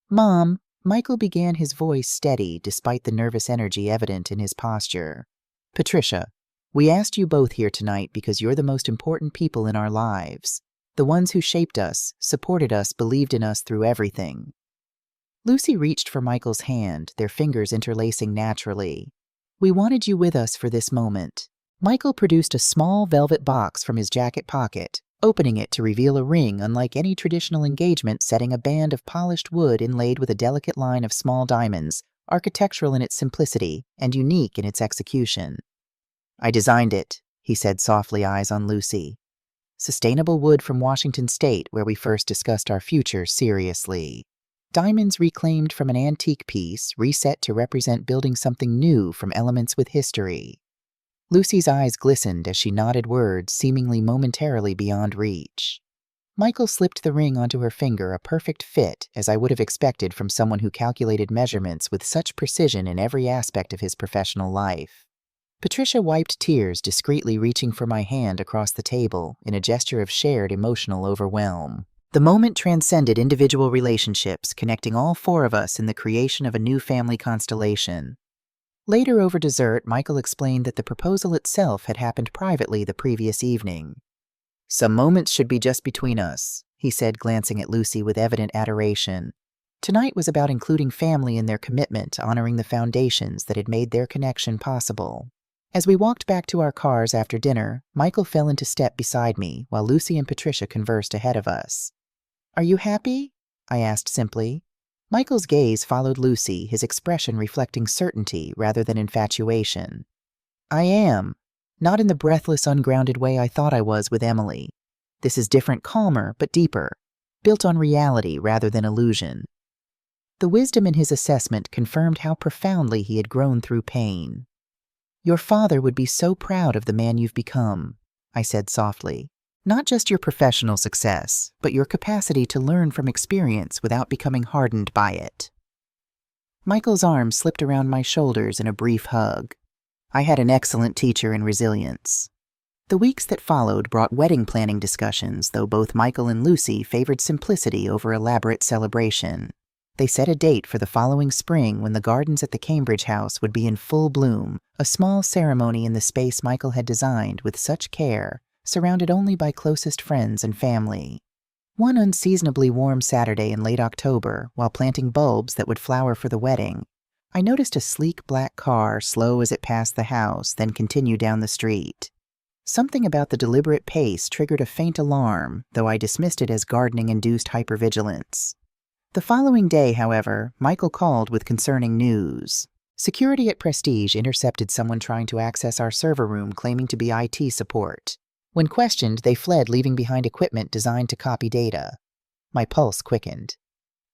"Mom," Michael began, his voice steady despite the nervous energy evident in his posture. "Patricia, we asked you both here tonight because you're the most important people in our lives. The ones who shaped us, supported us, believed in us through everything." Lucy reached for Michael's hand, their fingers interlacing naturally. "We wanted you with us for this moment." Michael produced a small velvet box from his jacket pocket, opening it to reveal a ring unlike any traditional engagement setting, a band of polished wood inlaid with a delicate line of small diamonds, architectural in its simplicity and unique in its execution. "I designed it," he said softly, eyes on Lucy. "Sustainable wood from Washington State, where we first discussed our future seriously. Diamonds reclaimed from an antique piece, reset to represent building something new from elements with history." Lucy's eyes glistened as she nodded, words seemingly momentarily beyond reach. Michael slipped the ring onto her finger, a perfect fit, as I would have expected from someone who calculated measurements with such precision in every aspect of his professional life. Patricia wiped tears, discreetly reaching for my hand across the table in a gesture of shared emotional overwhelm. The moment transcended individual relationships, connecting all 4 of us in the creation of a new family constellation. Later, over dessert, Michael explained that the proposal itself had happened privately the previous evening. "Some moments should be just between us," he said, glancing at Lucy with evident adoration. Tonight was about including family in their commitment, honoring the foundations that had made their connection possible. As we walked back to our cars after dinner, Michael fell into step beside me, while Lucy and Patricia conversed ahead of us. "Are you happy?" I asked simply. Michael's gaze followed Lucy, his expression reflecting certainty rather than infatuation. "I am. Not in the breathless, ungrounded way I thought I was with Emily. This is different, calmer, but deeper, built on reality rather than illusion." The wisdom in his assessment confirmed how profoundly he had grown through pain. "Your father would be so proud of the man you've become," I said softly. "Not just your professional success, but your capacity to learn from experience without becoming hardened by it." Michael's arm slipped around my shoulders in a brief hug. I had an excellent teacher in resilience. The weeks that followed brought wedding planning discussions, though both Michael and Lucy favored simplicity over elaborate celebration. They set a date for the following spring when the gardens at the Cambridge house would be in full bloom, a small ceremony in the space Michael had designed with such care, surrounded only by closest friends and family. One unseasonably warm Saturday in late October, while planting bulbs that would flower for the wedding, I noticed a sleek black car slow as it passed the house, then continue down the street. Something about the deliberate pace triggered a faint alarm, though I dismissed it as gardening-induced hypervigilance. The following day, however, Michael called with concerning news. Security at Prestige intercepted someone trying to access our server room claiming to be IT support. When questioned, they fled, leaving behind equipment designed to copy data. My pulse quickened.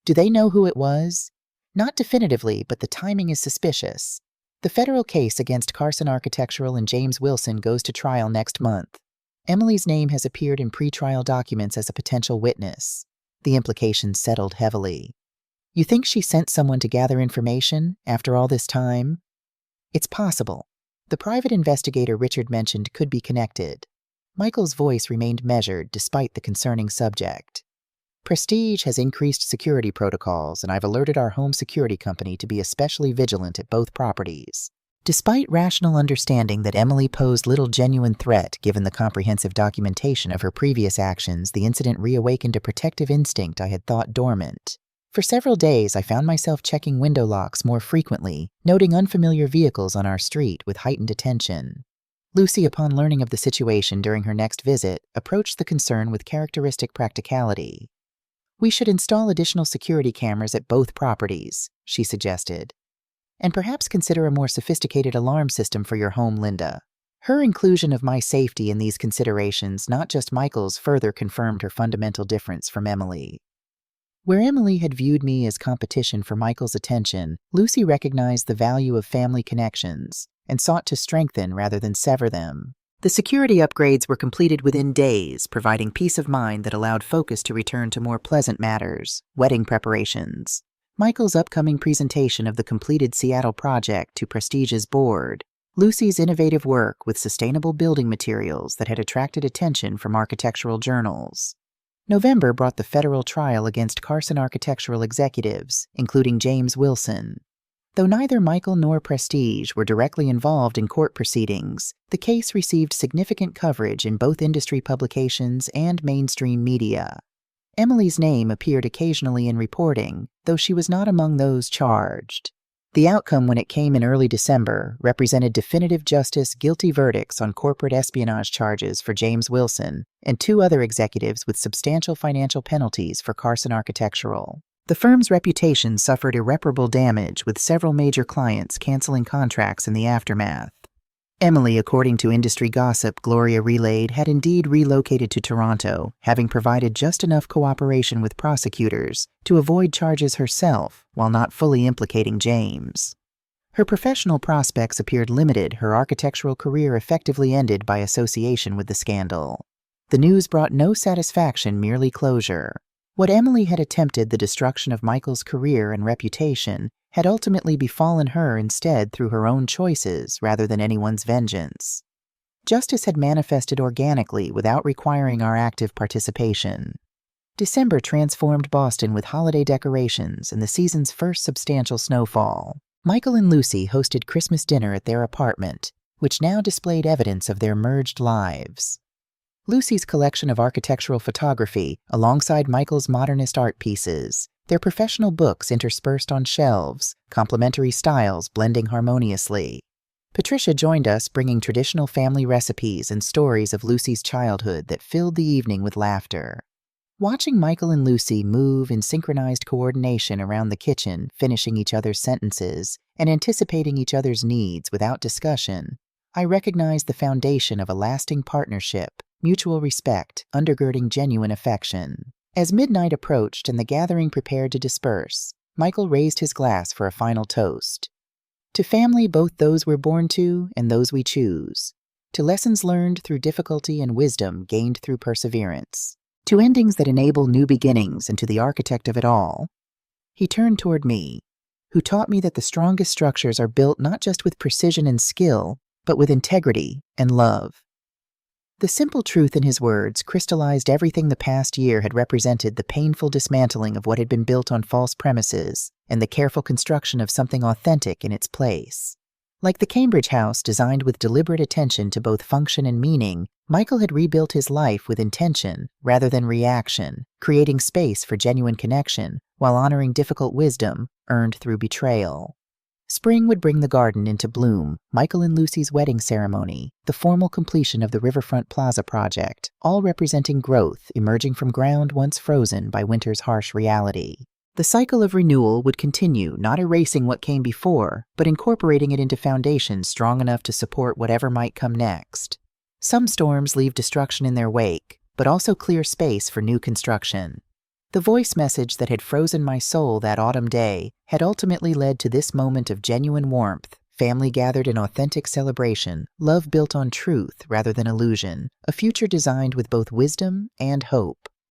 Do they know who it was? Not definitively, but the timing is suspicious. The federal case against Carson Architectural and James Wilson goes to trial next month. Emily's name has appeared in pretrial documents as a potential witness. The implications settled heavily. You think she sent someone to gather information after all this time? It's possible. The private investigator Richard mentioned could be connected. Michael's voice remained measured despite the concerning subject. Prestige has increased security protocols, and I've alerted our home security company to be especially vigilant at both properties. Despite rational understanding that Emily posed little genuine threat given the comprehensive documentation of her previous actions, the incident reawakened a protective instinct I had thought dormant. For several days, I found myself checking window locks more frequently, noting unfamiliar vehicles on our street with heightened attention. Lucy, upon learning of the situation during her next visit, approached the concern with characteristic practicality. We should install additional security cameras at both properties, she suggested. And perhaps consider a more sophisticated alarm system for your home, Linda. Her inclusion of my safety in these considerations, not just Michael's, further confirmed her fundamental difference from Emily. Where Emily had viewed me as competition for Michael's attention, Lucy recognized the value of family connections and sought to strengthen rather than sever them. The security upgrades were completed within days, providing peace of mind that allowed focus to return to more pleasant matters, wedding preparations. Michael's upcoming presentation of the completed Seattle project to Prestige's board, Lucy's innovative work with sustainable building materials that had attracted attention from architectural journals. November brought the federal trial against Carson Architectural executives, including James Wilson. Though neither Michael nor Prestige were directly involved in court proceedings, the case received significant coverage in both industry publications and mainstream media. Emily's name appeared occasionally in reporting, though she was not among those charged. The outcome, when it came in early December, represented definitive justice guilty verdicts on corporate espionage charges for James Wilson and 2 other executives with substantial financial penalties for Carson Architectural. The firm's reputation suffered irreparable damage, with several major clients canceling contracts in the aftermath. Emily, according to industry gossip Gloria relayed, had indeed relocated to Toronto, having provided just enough cooperation with prosecutors to avoid charges herself while not fully implicating James. Her professional prospects appeared limited, her architectural career effectively ended by association with the scandal. The news brought no satisfaction, merely closure. What Emily had attempted, the destruction of Michael's career and reputation, had ultimately befallen her instead through her own choices rather than anyone's vengeance. Justice had manifested organically without requiring our active participation. December transformed Boston with holiday decorations and the season's first substantial snowfall. Michael and Lucy hosted Christmas dinner at their apartment, which now displayed evidence of their merged lives. Lucy's collection of architectural photography, alongside Michael's modernist art pieces, their professional books interspersed on shelves, complementary styles blending harmoniously. Patricia joined us, bringing traditional family recipes and stories of Lucy's childhood that filled the evening with laughter. Watching Michael and Lucy move in synchronized coordination around the kitchen, finishing each other's sentences and anticipating each other's needs without discussion, I recognized the foundation of a lasting partnership, mutual respect undergirding genuine affection. As midnight approached and the gathering prepared to disperse, Michael raised his glass for a final toast. To family, both those we're born to and those we choose. To lessons learned through difficulty and wisdom gained through perseverance. To endings that enable new beginnings, and to the architect of it all. He turned toward me, who taught me that the strongest structures are built not just with precision and skill, but with integrity and love. The simple truth in his words crystallized everything the past year had represented: the painful dismantling of what had been built on false premises and the careful construction of something authentic in its place. Like the Cambridge house, designed with deliberate attention to both function and meaning, Michael had rebuilt his life with intention rather than reaction, creating space for genuine connection while honoring difficult wisdom earned through betrayal. Spring would bring the garden into bloom, Michael and Lucy's wedding ceremony, the formal completion of the Riverfront Plaza project, all representing growth emerging from ground once frozen by winter's harsh reality. The cycle of renewal would continue, not erasing what came before, but incorporating it into foundations strong enough to support whatever might come next. Some storms leave destruction in their wake, but also clear space for new construction. The voice message that had frozen my soul that autumn day had ultimately led to this moment of genuine warmth, family gathered in authentic celebration, love built on truth rather than illusion, a future designed with both wisdom and hope.